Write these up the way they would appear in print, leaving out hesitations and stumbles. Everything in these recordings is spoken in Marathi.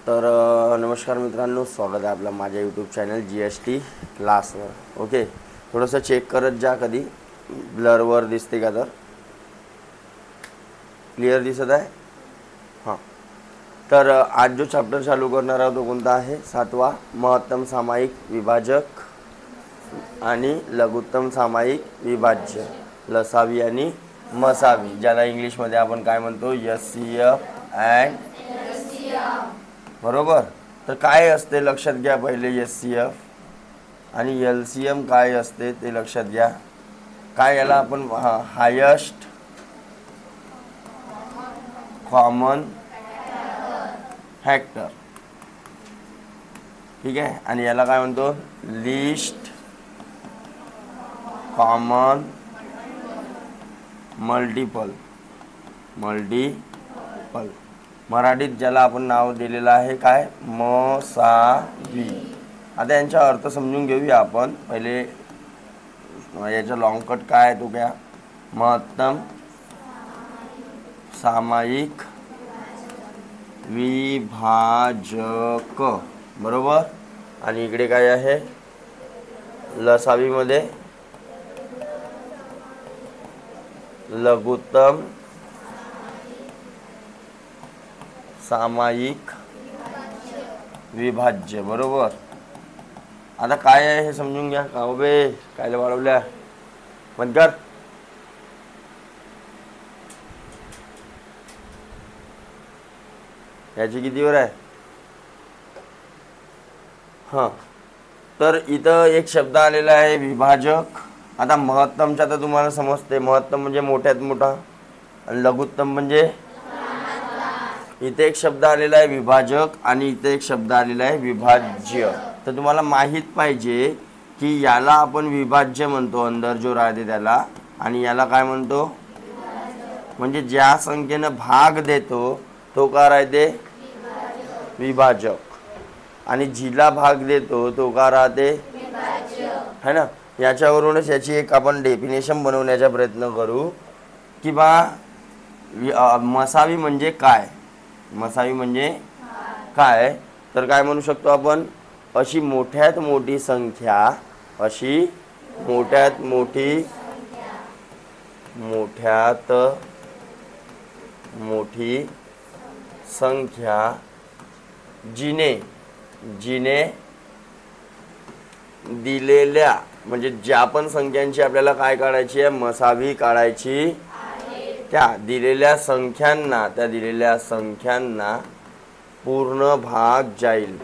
तर नमस्कार मित्रांनो, स्वागत आहे आपलं माझ्या यूट्यूब चॅनल GST क्लासवर. ओके, थोडंसं चेक करत जा, कधी ब्लरवर दिसते का, तर क्लिअर दिसत आहे. हां, तर आज जो चॅप्टर चालू करणार आहोत तो कोणता आहे? 7वा, महत्तम सामायिक विभाजक आणि लघुत्तम सामायिक विभाज्य, लसावी आणि मसावी, ज्याला इंग्लिशमध्ये आपण काय म्हणतो? SCF अँड बरोबर. तर काय असते लक्षात घ्या. पहिले SCF आणि LCM काय असते ते लक्षात घ्या. काय याला आपण हायेस्ट कॉमन फॅक्टर, ठीक आहे, आणि याला काय म्हणतो? List common multiple. मराठीत ज्याला आपण नाव दिलेलं आहे काय? मसावी. आता यांचा अर्थ समजून घेऊया आपण. पहिले याचा लॉंग कट काय आहे तो घ्या. महत्तम सामायिक विभाजक, बरोबर. आणि इकडे काय आहे? लसावीमध्ये लघुत्तम सामायिक विभाज्य, बरोबर. आता काय आहे हे समजून घ्या. का बे कायला वाढवल्या? बंद कर. याची कितीवर आहे? हां, तर इथं एक शब्द आलेला आहे विभाजक. आता महत्तमचा तर तुम्हाला समजते. महत्तम म्हणजे मोठ्यात मोठा, आणि लघुत्तम म्हणजे इथे एक शब्द आलेला आहे विभाजक आणि इथे एक शब्द आलेला आहे विभाज्य. तर तुम्हाला माहीत पाहिजे की याला आपण विभाज्य म्हणतो, अंदर जो राहते त्याला, आणि याला काय म्हणतो? म्हणजे ज्या संख्येनं भाग देतो तो का राहते? विभाजक. आणि जिला भाग देतो तो का राहते? है ना. याच्यावरूनच याची एक आपण डेफिनेशन बनवण्याचा प्रयत्न करू की बा मसावी म्हणजे काय. मसावी म्हणजे काय? तर काय म्हणू शकतो आपण? अशी मोठ्यात मोठी संख्या, अशी मोठ्यात मोठी संख्या जिने दिलेल्या, म्हणजे ज्या पण संख्यांची आपल्याला काय काढायची आहे? मसावी काढायची, त्या दिलेल्या संख्यांना पूर्ण भाग जाईल.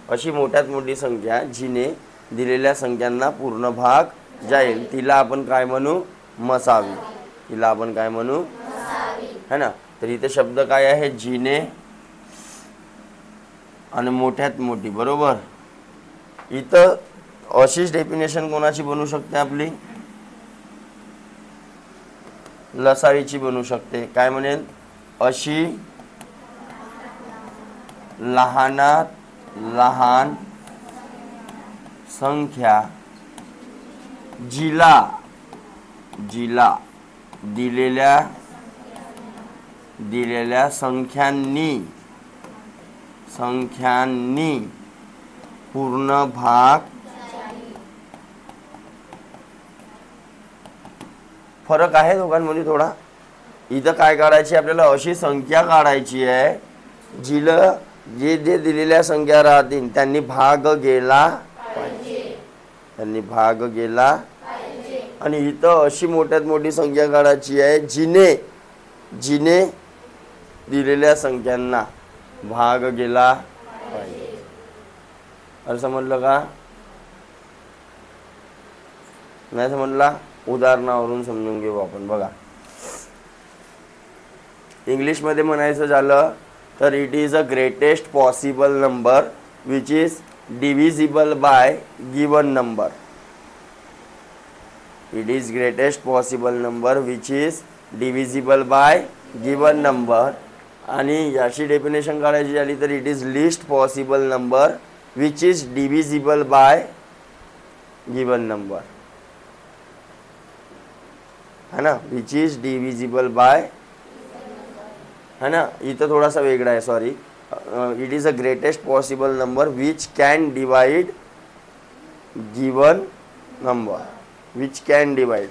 अशी मोठ्यात मोठी संख्या जिने दिलेल्या संख्यांना पूर्ण भाग जाईल, तिला आपण काय म्हणू? मसावी. है ना. तर इथे शब्द काय आहे? जिने आणि मोठ्यात मोठी, बरोबर. इथं अशीच डेफिनेशन कोणाची बनू शकते? आपली लसावीची बनू शकते. काय म्हणेल? अशी लहानात लहान संख्या जिला दिलेल्या संख्यांनी पूर्ण भाग. फरक आहे दोघांमध्ये थोडा. इथं काय काढायची आपल्याला? अशी संख्या काढायची आहे जिला जे दिलेल्या संख्या राहतील त्यांनी भाग गेला पाहिजे. आणि इथं अशी मोठ्यात मोठी संख्या काढायची आहे जिने दिलेल्या संख्यांना भाग गेला पाहिजे. असं समजलं का? नाही समजला? उदाहरणावरून समजून घेऊ आपण. बघा, इंग्लिशमध्ये म्हणायचं झालं तर it is a greatest possible number which is divisible by given number. It is greatest possible number which is divisible by given number. आणि याची डेफिनेशन काढायची झाली तर it is list possible number which is divisible by given number. है ना, विच इज डिविजिबल बाय है ना. इथं थोडासा वेगळा आहे, sorry. It is a greatest possible number which can divide given number. Which can divide,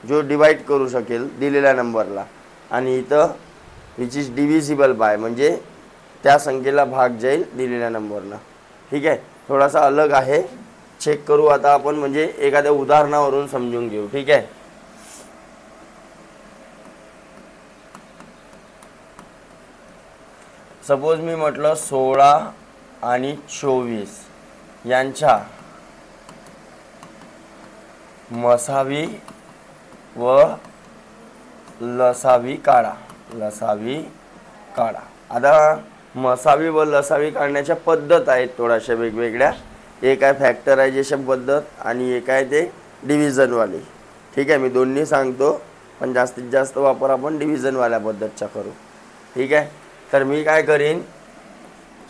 जो डिवाइड करू शकेल दिलेल्या नंबरला. आणि इथं विच इज डिव्हिजिबल बाय, म्हणजे त्या संख्येला भाग जाईल दिलेल्या नंबरला. ठीक आहे, थोडासा अलग आहे. चेक करू आता आपण, म्हणजे एखाद्या उदाहरणावरून समजून घेऊ. ठीक आहे. सपोज मी म्हटलं 16 आणि 24 यांच्या मसावी व लसावी काढा. लसावी काढा. आता मसावी व लसावी काढण्याच्या पद्धत आहेत थोड्याशा वेगवेगळ्या. एक आहे फॅक्टरायझेशन पद्धत आणि एक आहे ते डिव्हिजनवाली. ठीक आहे, मी दोन्ही सांगतो, पण जास्तीत जास्त वापर आपण डिव्हिजनवाल्या पद्धतचा करू. ठीक आहे. तर मी काय करीन,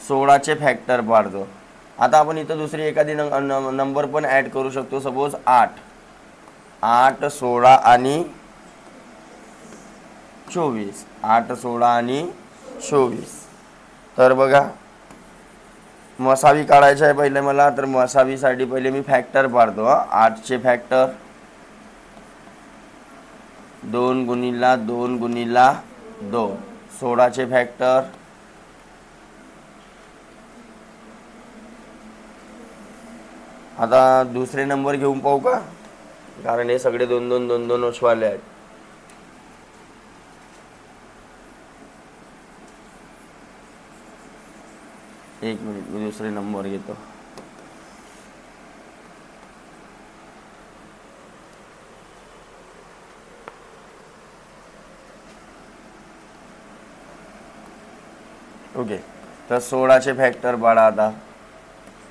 16चे फॅक्टर पाडतो. आता आपण इथं दुसरी एखादी नंबर पण ॲड करू शकतो. सपोज 8, 16 आणि 24. 8, 16 आणि 24. तर बघा, मसावी काढायचं आहे पहिले मला. तर मसावीसाठी पहिले मी फॅक्टर पाडतो. 8चे फॅक्टर 2 गुणिला 2 गुणिला 2. 16चे फॅक्टर 2. आता दुसरे नंबर घेऊन पाहू का, कारण हे सगळे 2 2 2 2 ओछवाले आहेत. एक मिनिट, मी दुसरे नंबर घेतो. ओके. तर 16चे फॅक्टर पाडा आता.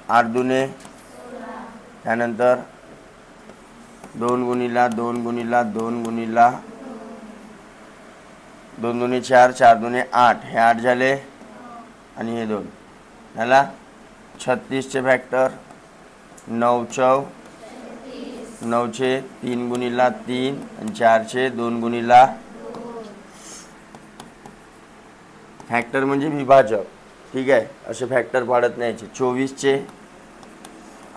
8 दुने, त्यानंतर 2 गुणिला 2 गुणिला 2 गुणिला 2 दुने 4, 4 दुने 8. हे 8 झाले आणि हे 2 झाला. 36चे फॅक्टर 9 चौ 9चे 3 गुणिला 3 आणि 4चे 2 गुणिला. फॅक्टर म्हणजे विभाजक. ठीक आहे, असे फॅक्टर पाडत न्यायचे. 24चे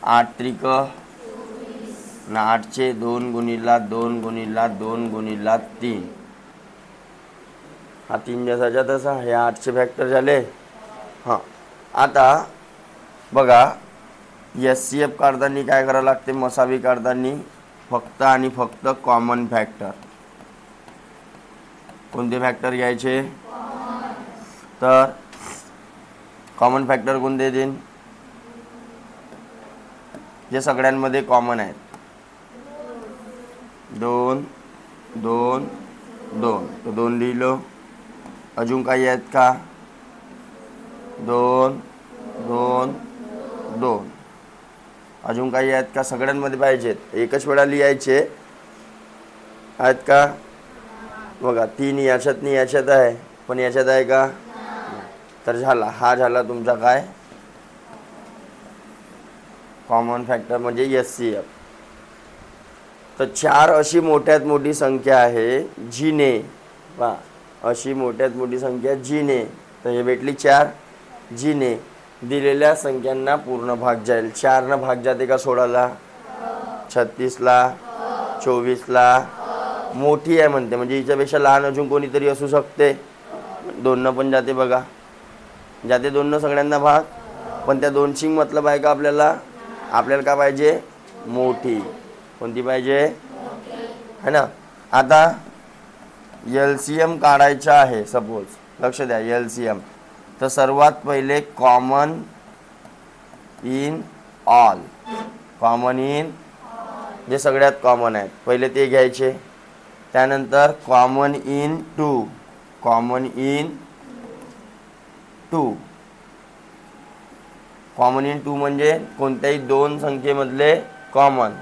8 त्रिक ना 8चे 2 गुणिला 2 गुणिला 2 गुणिला 3. हा 3 जसाच्या तसा. हे 8चे फॅक्टर झाले. हां, आता बघा, SCF काढताना काय करावं लागते, मसावी काढताना फक्त आणि फक्त कॉमन फॅक्टर. कोणते फॅक्टर घ्यायचे, तर कॉमन फॅक्टर कोणते देईन, जे सगळ्यांमध्ये कॉमन आहेत. 2 2 2. तर 2 लिहिलो. अजून काही आहेत का, 2 2 2. अजून काही आहेत का, सगळ्यांमध्ये पाहिजेत. एकच वेळा लिहायचे आहेत का, बघा 3 याच्यात नाही, याच्यात आहे, पण याच्यात आहे का. तर झाला, हा झाला तुमचा काय कॉमन फॅक्टर म्हणजे SCF. तर 4 अशी मोठ्यात मोठी संख्या आहे जिने, वा अशी मोठ्यात मोठी संख्या जिने. तर हे भेटली 4. जिने दिलेल्या संख्यांना पूर्ण भाग जाईल. 4 भाग जाते का 16ला, 36ला, 24ला. मोठी आहे म्हणते, म्हणजे हिच्यापेक्षा लहान अजून कोणीतरी असू शकते. 2 पण जाते बघा, जाते 2 सगळ्यांना भाग. पण त्या 2ची मतलब आहे का आपल्याला, आपल्याला काय पाहिजे, मोठी. कोणती पाहिजे, है ना. आता LCM काढायचं आहे. सपोज लक्ष द्या, LCM. तर सर्वात पहिले common in all. Common in, जे सगळ्यात कॉमन आहेत पहिले ते घ्यायचे. त्यानंतर common in 2. Common in 2. Common in 2 म्हणजे कोणत्याही 2 संख्येमधले कॉमन.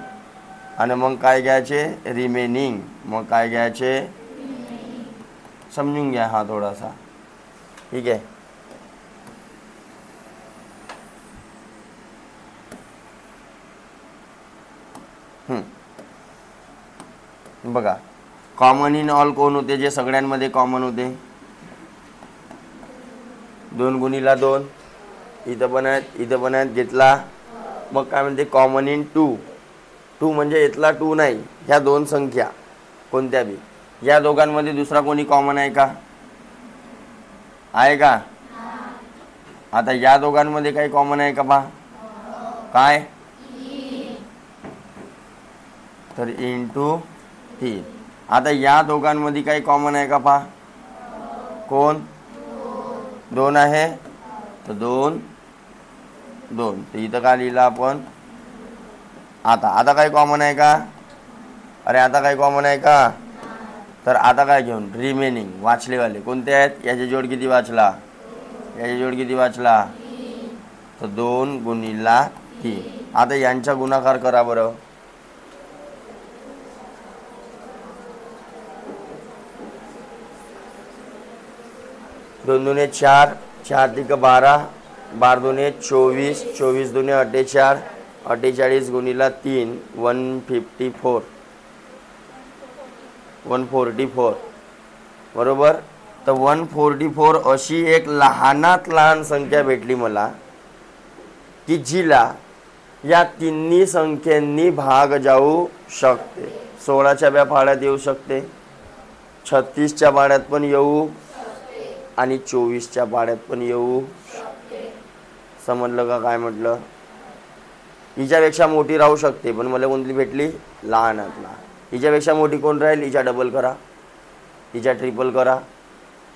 आणि मग काय घ्यायचे, रिमेनिंग. मग काय घ्यायचे, समजून घ्या हा थोडासा. ठीक आहे. बघा, कॉमन इन ऑल कोण होते, जे सगळ्यांमध्ये कॉमन होते, 2 गुणिला 2, इथं पण आहेत इथं पण आहेत, घेतला. मग काय म्हणते कॉमन इन 2. 2 म्हणजे इथला 2 नाही, ह्या 2 संख्या कोणत्या बी, या दोघांमध्ये दुसरा कोणी कॉमन आहे का? आहे का? आता या दोघांमध्ये काही कॉमन आहे का पहा? काय? तर इंटू 3. आता या दोघांमध्ये काही कॉमन आहे का पहा? कोण? 2 आहे, तर 2 2. तर इथं काय लिहिलं आपण? आता काही कॉमन आहे का? अरे आता काही कॉमन आहे का? तर आता काय घेऊन रिमेनिंग वाचलेवाले कोणते आहेत? याचे जोड किती वाचला? याचे जोड किती वाचला? तर 2 गुणिला 3. आता यांचा गुणाकार करा बरं. 2 दुने 4, 4 त्रिक 12, 12 दुने 24, 24 दुने 48, 48 गुणिला 3, 154, 144 बरोबर. तर 144 अशी एक लहानात लहान संख्या भेटली मला की जिला या तिन्ही संख्यांनी भाग जाऊ शकते. 16च्या व्या पाड्यात येऊ शकते, 36च्या पाड्यात पण येऊ आणि 24च्या पाड्यात पण येऊ. समजलं का काय म्हटलं? हिच्यापेक्षा मोठी राहू शकते, पण मला कोणती भेटली? लहानात लहान. हिच्यापेक्षा मोठी कोण राहील? हिच्या डबल करा, हिच्या ट्रिपल करा,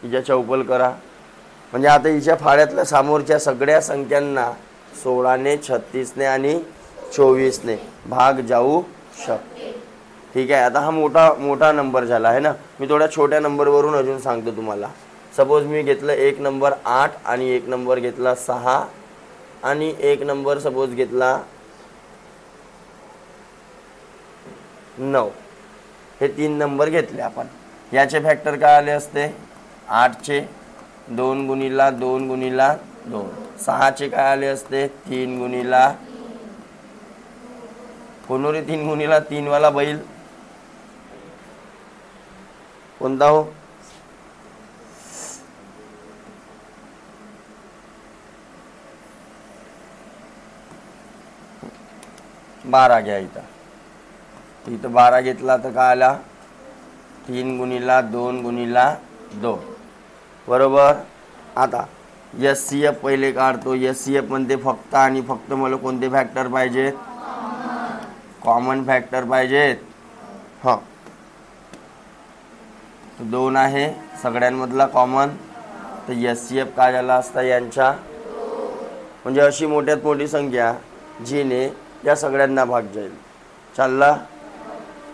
हिच्या चौपल करा. म्हणजे आता हिच्या फाड्यातल्या समोरच्या सगळ्या संख्यांना 16ने, 36ने आणि 24ने भाग जाऊ शकते. ठीक आहे. आता हा मोठा नंबर झाला आहे ना. मी थोड्या छोट्या नंबरवरून अजून सांगतो तुम्हाला. सपोज मी घेतलं एक नंबर 8 आणि एक नंबर घेतला 6 आणि एक नंबर सपोज घेतला 9. हे 3 नंबर घेतले आपण. याचे फॅक्टर काय आले असते? 8चे 2 गुणिला 2 गुणिला 2. 6चे काय आले असते? 3 गुणिला कोणोरे 3 गुणिला 3 वाला बैल कोणता हो? बारा घ्या. इथं 12 घेतला तर काय आला? 3 गुणिला 2 गुणिला 2 बरोबर. आता SCF पहिले काढतो. SCF म्हणते फक्त आणि फक्त मला कोणते फॅक्टर पाहिजेत? कॉमन फॅक्टर पाहिजेत. हां, 2 आहे सगळ्यांमधला कॉमन. तर SCF काय झाला असता यांच्या? म्हणजे अशी मोठ्यात मोठी संख्या जिने या सगळ्यांना भाग जाईल. चालला.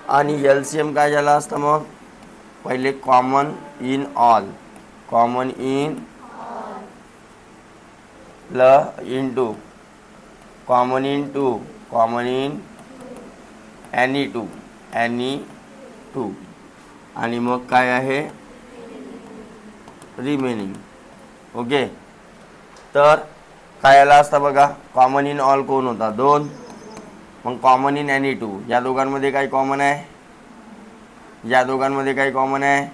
आणि LCM काय झाला असता मग? पहिले common in all, common in into common in 2, common in any 2 आणि मग काय आहे? रिमेनिंग. ओके. तर काय आला असता बघा? कॉमन इन ऑल कोण होता? 2. मग कॉमन इन एनी 2, या दोघांमध्ये काही कॉमन आहे? या दोघांमध्ये काही कॉमन आहे?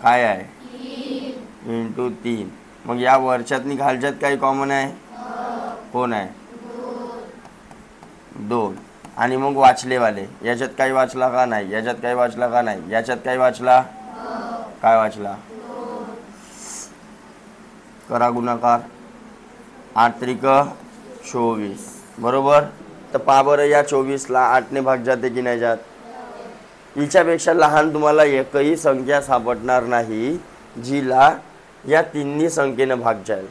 काय आहे? इंटू 3. मग या वरच्यातनी खालच्यात काही कॉमन आहे? कोण आहे? 2. आणि मग वाचलेवाले याच्यात काही वाचला का नाही? याच्यात काही वाचला का नाही? याच्यात काही वाचला? काय वाचला? करा गुणाकार. 8 त्रिक 24 बरोबर. तर पहा बरं, या 24ला 8ने भाग जाते की नाही जात? हिच्यापेक्षा लहान तुम्हाला एकही संख्या सापडणार नाही जिला या तिन्ही संख्येनं भाग जाईल.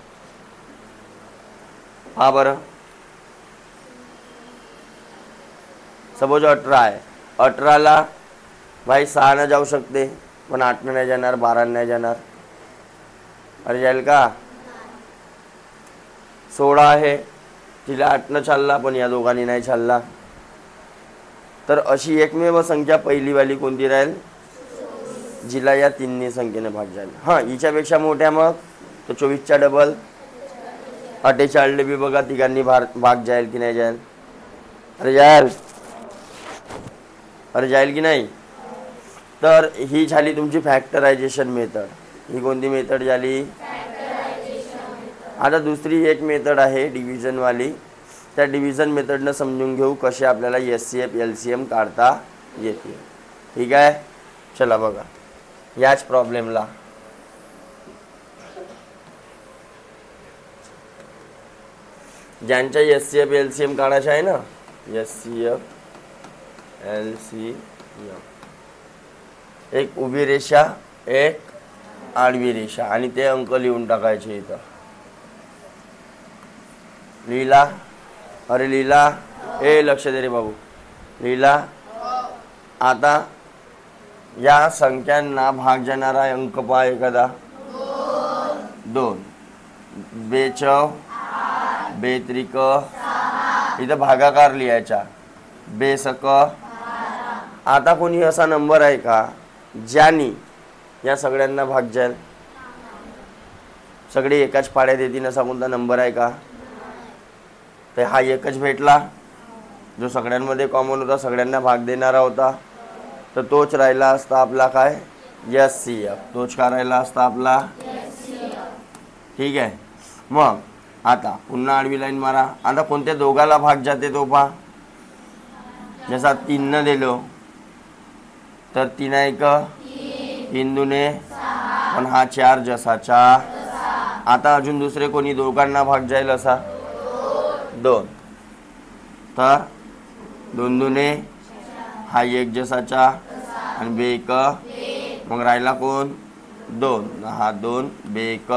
पहा बरं, सपोज 18 आहे. 18ला भाई 6 जाऊ शकते, पण 8 नाही जाणार, 12 नाही जाणार. अरे जाईल का? 16 आहे, तिला 8 चालला, पण या दोघांनी नाही चालला. तर अशी एकमेव संख्या पहिलीवाली कोणती राहील? जिला या तिन्ही संख्येने भाग जाईल. हां, हिच्यापेक्षा मोठ्या मग तो 24च्या डबल 48 बी बघा तिघांनी भाग जाईल की नाही जाईल? अरे जाईल की नाही? तर ही झाली तुमची फॅक्टरायझेशन मेथड. ही कोणती मेथड झाली? आता दुसरी एक मेथड आहे डिव्हिजनवाली, त्या डिव्हिजन मेथडनं समजून घेऊ कसे आपल्याला SCF LCM काढता येते. ठीक आहे, चला बघा याच प्रॉब्लेमला ज्यांच्या SCF LCM काढायचं आहे ना, SCF LCM, एक उभी रेषा एक आडवी रेषा आणि ते अंक लिहून टाकायचे इथं. लिहिला? अरे लिहिला? लक्ष दे रे बाबू, लिहिला? आता या संख्यांना भाग जाणारा अंक पहा एखादा. 2, बेचव बेत्रिक, इथं भागाकार लिहायचा, बेसक. आता कोणी असा नंबर आहे का ज्यानी या सगळ्यांना भाग जाईल? सगळे एकाच पाड्यात येतील असा कोणता नंबर आहे का? तर हा एकच भेटला जो सगळ्यांमध्ये कॉमन होता, सगळ्यांना भाग देणारा होता. तर तोच राहिला असता आपला काय SCF, तोच का राहिला असता आपला. ठीक आहे, मग आता पुन्हा आडवी लाईन मारा. आता कोणत्या दोघाला भाग जाते तो पहा. जसा 3 न दिलो तर 3 1 3 दुने, पण हा 4 जसाचा. आता अजून दुसरे कोणी दोघांना भाग जाईल असा 2, तर 2 दुने हा 1 जसाचा आणि बे 1, मग राहिला कोण 2, हा 2 बे 1,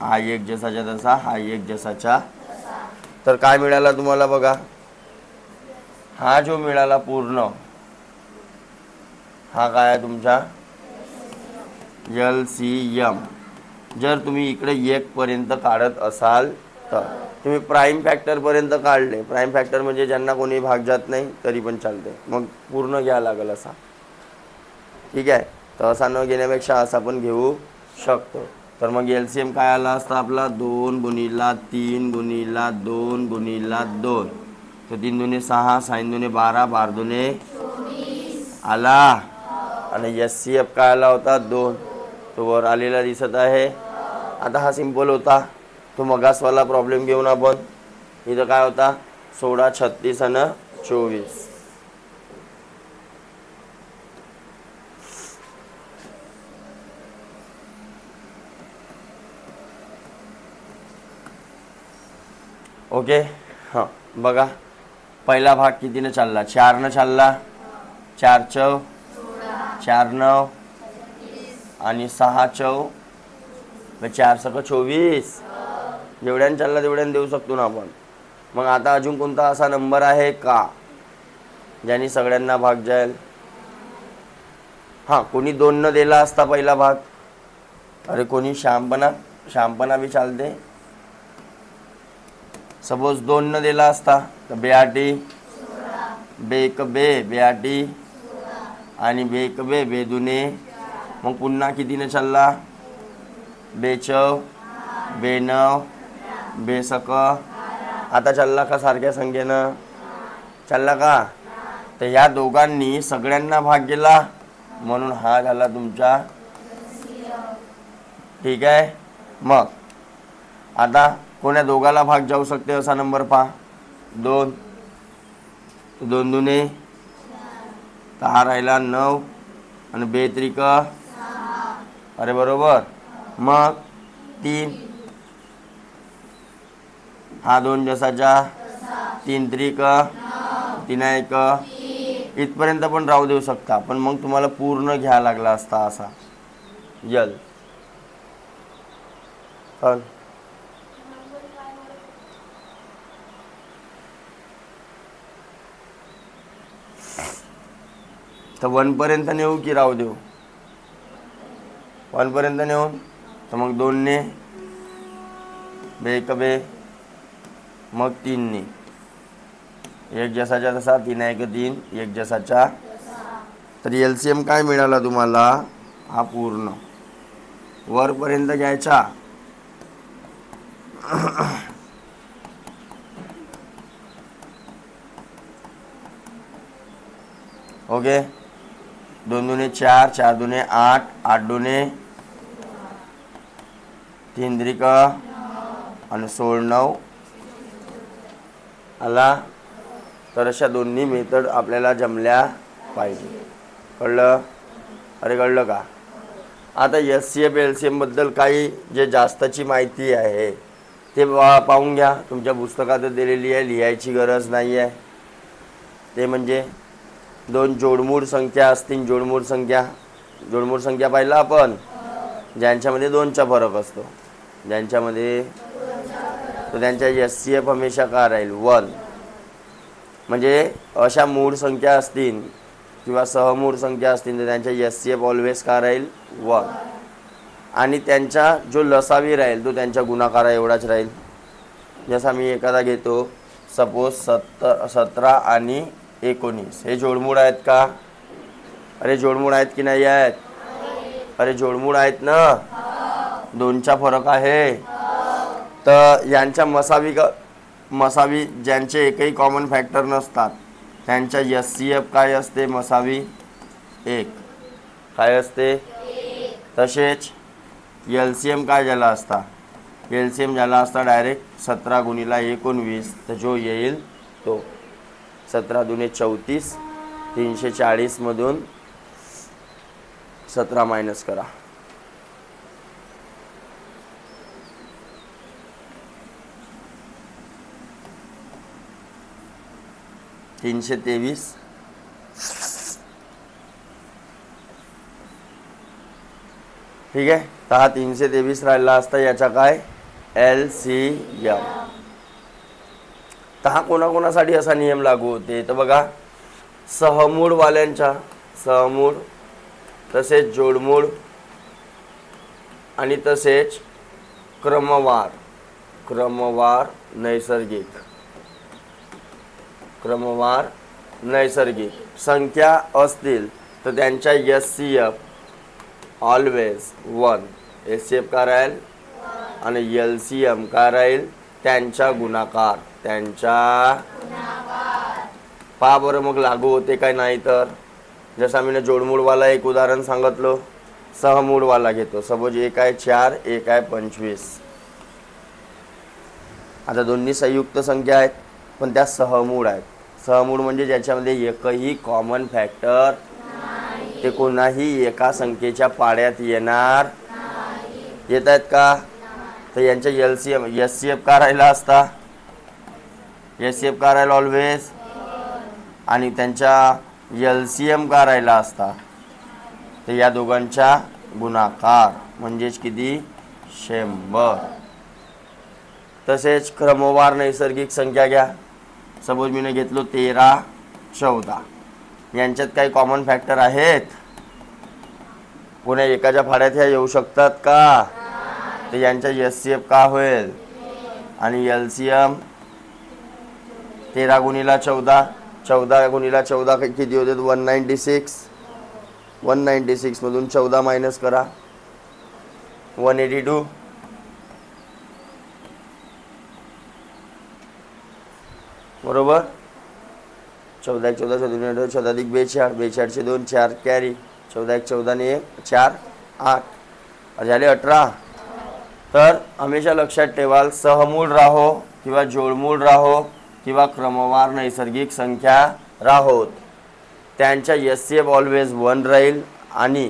हा 1 जसाचा तसा, हा 1 जसाचा. तर काय मिळाला तुम्हाला बघा, हा जो मिळाला पूर्ण हा काय आहे तुमचा LCM. जर तुम्ही इकडे 1 पर्यंत काढत असाल तर तुम्ही प्राईम फॅक्टर पर्यंत काढले, प्राईम फॅक्टर म्हणजे ज्यांना कोणी भाग जात नाही तरी पण चालते, मग पूर्ण घ्या लागेल असा. ठीक आहे, तर असा न घेण्यापेक्षा असा पण घेऊ शकतो. तर मग LCM काय आला असता आपला 2 गुणिला 3 गुणिला 2 गुणिला 2, तर 3 दुने 6, 6 दुने 12, 12 दुने आला. आणि SCF काय आला होता 2, तो वर आलेला दिसत आहे. आता हा सिंपल होता, तो मगासवाला प्रॉब्लेम घेऊन आपण इथं काय होता 16, 36 आणि 24. ओके, हां बघा पहिला भाग कितीने चालला, 4 न चालला, 4 चौ 4 9 आणि 6 चौ 4 सक 24. जेवढ्यानं चालला तेवढ्यानं देऊ शकतो ना आपण. मग आता अजून कोणता असा नंबर आहे का ज्याने सगळ्यांना भाग जाईल? हां, कोणी 2 न दिला असता पहिला भाग, अरे कोणी श्यामपणा भी चालते. सपोज 2 न दिला असता तर 82 बे 1 बे 82 आणि बे 1 बे 2 दुने, मग पुन्हा कितीने चालला बेचव बे 9 बेसक. आता चालला का सारख्या संख्येनं चालला का? तर ह्या दोघांनी सगळ्यांना भाग गेला म्हणून हा झाला तुमचा. ठीक आहे, मग आता कोण्या दोघाला भाग जाऊ शकते असा नंबर पहा 2, 2 दुने, तर हा राहिला 9 आणि बेत्रिक, अरे बरोबर. मग 3, हा 2 जसाचा, 3 त्रिक 3 1, इथपर्यंत पण राहू देऊ शकता, पण मग तुम्हाला पूर्ण घ्यायला लागला असता असा यल. तर 1 पर्यंत नेऊ की राहू देऊ? 1 पर्यंत नेऊन तर मग 2 ने बे 1 बे, मग 3 ने 1 जसाचा तसा, 3 1 3 1 जसाचा. तर LCM काय मिळाला तुम्हाला हा पूर्ण वरपर्यंत घ्यायचा. ओके, 2 दुने 4, 4 दुने 8, 8 दुने 3 त्रिक आणि 16 आला. तर अशा दोन्ही मेथड आपल्याला जमल्या पाहिजे. कळलं? अरे कळलं का? आता SCF LCM बद्दल काही जे जास्तची माहिती आहे ते पाहून घ्या. तुमच्या पुस्तकात दिलेली आहे, लिहायची गरज नाही आहे. ते म्हणजे दोन जोडमूळ संख्या असतील. जोडमूळ संख्या पाहिला आपण, ज्यांच्यामध्ये 2चा फरक असतो. ज्यांच्यामध्ये तर त्यांच्या SCF हमेशा का राहील 1. म्हणजे अशा मूळ संख्या असतील किंवा सहमूळ संख्या असतील तर त्यांच्या SCF ऑलवेज का राहील 1. आणि त्यांचा जो लसावी राहील तो त्यांच्या गुणाकारा एवढाच राहील. जसा मी एखादा घेतो, सपोज 17 आणि 19 हे जोडमूळ आहेत का? अरे जोडमूळ आहेत की नाही आहेत? अरे जोडमूळ आहेत ना. 2चा फरक आहे. तर यांच्या मसावी ज्यांचे एकही कॉमन फॅक्टर नसतात त्यांच्या SCF काय असते? मसावी 1 काय असते? तसेच LCM काय झाला असता? LCM झाला असता डायरेक्ट 17 गुणिला 19. तर जो येईल तो 17 दुने 34. 340 मधून 17 मायनस करा. 323. ठीक आहे. तर हा 323 राहिला असता. याचा काय? LCM. तर हा कोणाकोणासाठी असा नियम लागू होते? तर बघा, सहमूळवाल्यांच्या सहमूळ, तसेच जोडमूळ आणि तसेच क्रमवार नैसर्गिक संख्या असतील तर त्यांच्या SCF ऑलवेज 1. SCF का राहील आणि LCM का राहील? त्यांचा गुणाकार. पहा बरं मग लागू होते काय नाही. तर जसं मी जोडमूळवाला एक उदाहरण सांगितलं, सहमूळवाला घेतो. सपोज एक आहे 4, एक आहे 25. आता दोन्ही संयुक्त संख्या आहेत पण त्या सहमूळ आहेत. सहमूळ म्हणजे ज्याच्यामध्ये एकही कॉमन फॅक्टर ते कोणाही एका संख्येच्या पाड्यात येणार येत आहेत का? तर यांच्या SCF का राहिला असता? SCF का राहिला ऑलवेज. आणि त्यांच्या LCM का राहिला असता? तर या दोघांचा गुणाकार म्हणजेच किती? 100. तसेच क्रमवार नैसर्गिक संख्या घ्या. सपोज मी घेतलो 13, 14. यांच्यात काही कॉमन फॅक्टर आहेत? कोण्या एकाच्या फाड्यात ह्या येऊ शकतात का? तर यांच्या SCF का होईल आणि LCM 13 गुणिला 14. 14 गुणिला 14 किती होते? 196. 196 मधून 14 मायनस करा. 182. बरोबर. 14 14 14 14 अधिक 42. 42 2 4 कॅरी. 14 14 ने 4 8 झाले 18. तर हमेशा लक्षात ठेवाल, सहमूळ राहो किंवा जोडमूळ राहो किंवा क्रमवार नैसर्गिक संख्या राहोत, त्यांच्या SCF ऑलवेज 1 राहील आणि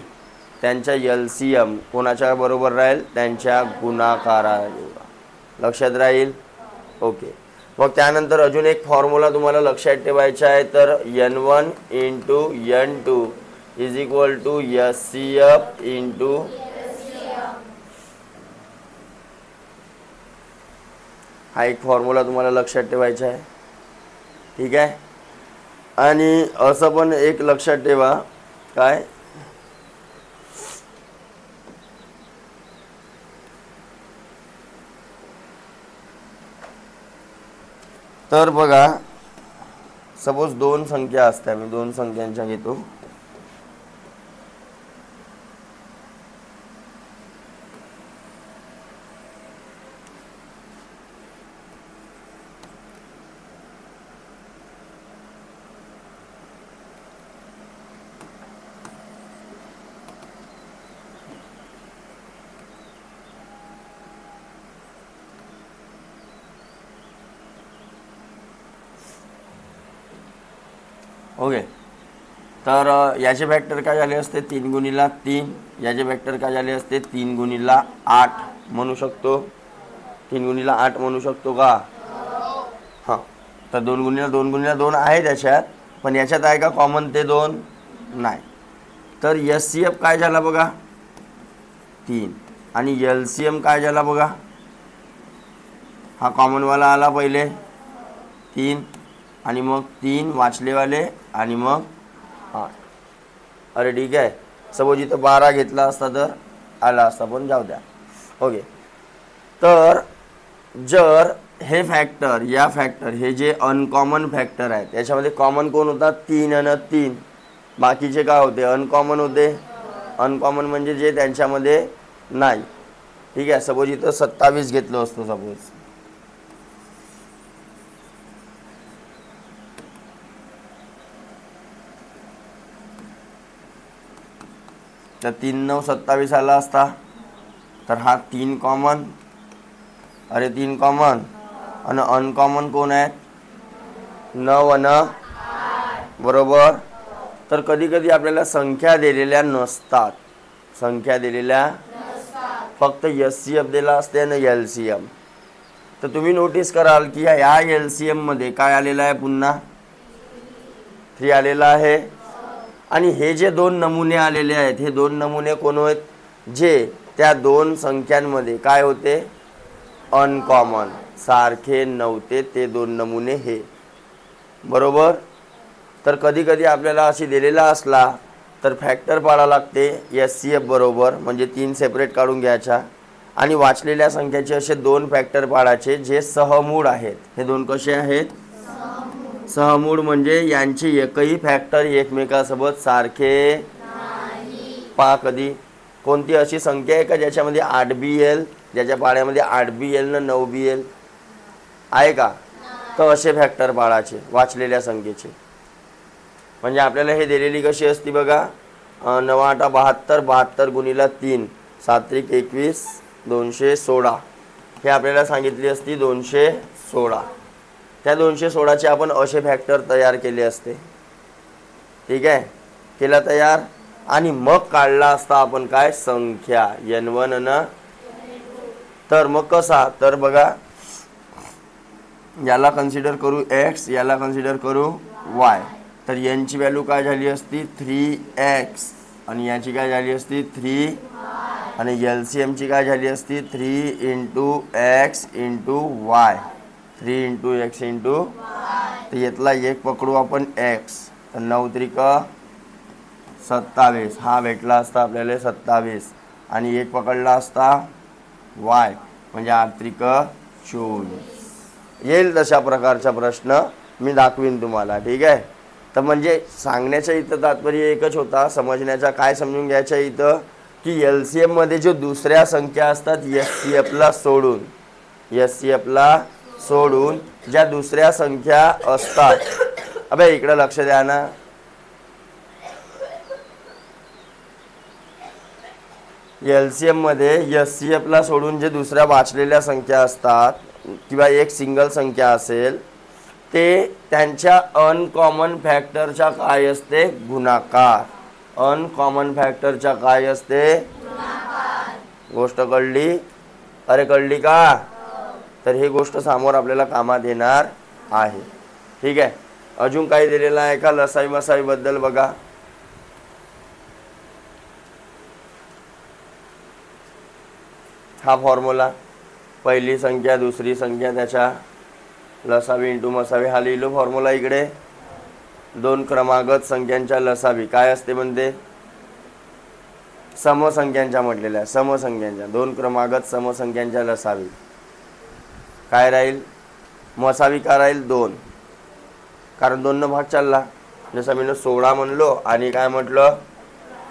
त्यांच्या LCM कोणाच्या बरोबर राहील? त्यांच्या गुणाकारा. लक्षात राहील. ओके. मग त्यानंतर अजून एक फॉर्म्युला तुम्हाला लक्षात ठेवायचा आहे. तर N1 × N2 is equal to SCF × हा एक फॉर्म्युला तुम्हाला लक्षात ठेवायचा आहे. ठीक आहे. आणि असं पण एक लक्षात ठेवा काय, तर बघा, सपोज 2 संख्या असतात. मी 2 संख्यांच्या घेतो. ओके. तर याचे फॅक्टर काय झाले असते 3 गुणिला 3, याचे फॅक्टर काय झाले असते 3 गुणिला 8 म्हणू शकतो. 3 गुणिला 8 म्हणू शकतो का? हां. तर 2 गुणिला 2 आहे त्याच्यात, पण याच्यात आहे का कॉमन ते 2? नाही. तर SCF काय झाला बघा 3 आणि LCM काय झाला बघा, हा कॉमनवाला आला पहिले 3 आणि मग 3 वाचलेवाले आणि मग 8. अरे ठीक आहे, सपोज इथं 12 घेतला असता तर आला असता, पण जाऊ द्या. ओके. तर जर हे फॅक्टर या फॅक्टर हे जे अनकॉमन फॅक्टर आहेत त्याच्यामध्ये कॉमन कोण होता 3 आणि 3, बाकीचे काय होते अनकॉमन होते. अनकॉमन म्हणजे जे त्यांच्यामध्ये नाही. ठीक आहे. सपोज इथं 27 घेतलं असतं सपोज, तर 3 9 27 आला असता. तर हा 3 कॉमन, अरे 3 कॉमन आणि अनकॉमन कोण आहेत 9 आणि 8 बरोबर. तर कधी कधी आपल्याला संख्या दिलेल्या नसतात, संख्या दिलेल्या फक्त SCF दिला असते आणि LCM. तर तुम्ही नोटीस कराल की या LCM मध्ये काय आलेलं आहे पुन्हा 3 आलेला आहे. आणि हे जे 2 नमुने आलेले आहेत हे 2 नमुने कोण आहेत, जे त्या 2 संख्यांमध्ये काय होते अनकॉमन सारखे नव्हते, ते 2 नमुने हे बरोबर. तर कधी कधी आपल्याला अशी दिलेला असला तर फॅक्टर पाडा लागते SCF बरोबर, म्हणजे 3 सेपरेट काढून घ्यायच्या आणि वाचलेल्या संख्याचे असे 2 फॅक्टर पाडायचे जे सहमूळ आहेत. हे 2 कसे आहेत सहमूळ, म्हणजे यांचे एकही फॅक्टर एकमेकांसोबत सारखे नाही. पहा कधी कोणती अशी संख्या आहे का ज्याच्यामध्ये 8BL, ज्याच्या पाड्यामध्ये 8BL न 9BL आहे का? तर असे फॅक्टर पाडायचे वाचलेल्या संख्येचे. म्हणजे आपल्याला हे दिलेली कशी असती बघा 9 8 72, 72 गुणिला 3 7 त्रिक 21 216, हे आपल्याला सांगितली असती 216. त्या 216चे आपण असे फॅक्टर तयार केले असते. ठीक आहे, केला तयार. आणि मग काढला असता आपण काय संख्या N1 न. तर मग कसा, तर बघा याला कन्सिडर करू X, याला कन्सिडर करू Y. तर यांची व्हॅल्यू काय झाली असती 3X आणि याची काय झाली असती 3 आणि LCM ची काय झाली असती 3 × X × Y, 3 × X × तर यातला एक पकडू आपण X, तर 9 त्रिक 27 हा भेटला असता आपल्याला 27 आणि एक पकडला असता Y म्हणजे 8 त्रिक 24. येईल तशा प्रकारचा प्रश्न मी दाखवीन तुम्हाला. ठीक आहे. तर म्हणजे सांगण्याच्या इथं तात्पर्य एकच होता, समजण्याचा काय समजून घ्यायचं इथं की LCM मध्ये जो दुसऱ्या संख्या असतात SCF ला सोडून ज्या दुसऱ्या संख्या असतात, अबे इकडे लक्ष द्या ना, LCM मध्ये SCF ला सोडून जे दुसऱ्या वाचलेल्या संख्या असतात किंवा एक सिंगल संख्या असेल ते त्यांच्या अनकॉमन फॅक्टरच्या काय असते गुणाकार. अनकॉमन फॅक्टरच्या काय असते गुणाकार. गोष्ट कळली? अरे कळली का? तर ही गोष्ट समोर आपल्याला कामात येणार आहे. ठीक आहे. अजून काही दिलेलं आहे का लसाई मसाई बद्दल बघा. हा फॉर्म्युला पहिली संख्या दुसरी संख्या त्याच्या लसावी इंटू मसावी हा लिहिलो फॉर्म्युला इकडे. 2 क्रमागत संख्यांच्या लसावी काय असते म्हणते समसंख्यांच्या म्हटलेल्या समसंख्यांच्या 2 क्रमागत समसंख्यांच्या लसावी काय राहील मसावी का राहील 2, कारण 2 न भाग चालला. जसं मी 16 म्हणलो आणि काय म्हटलं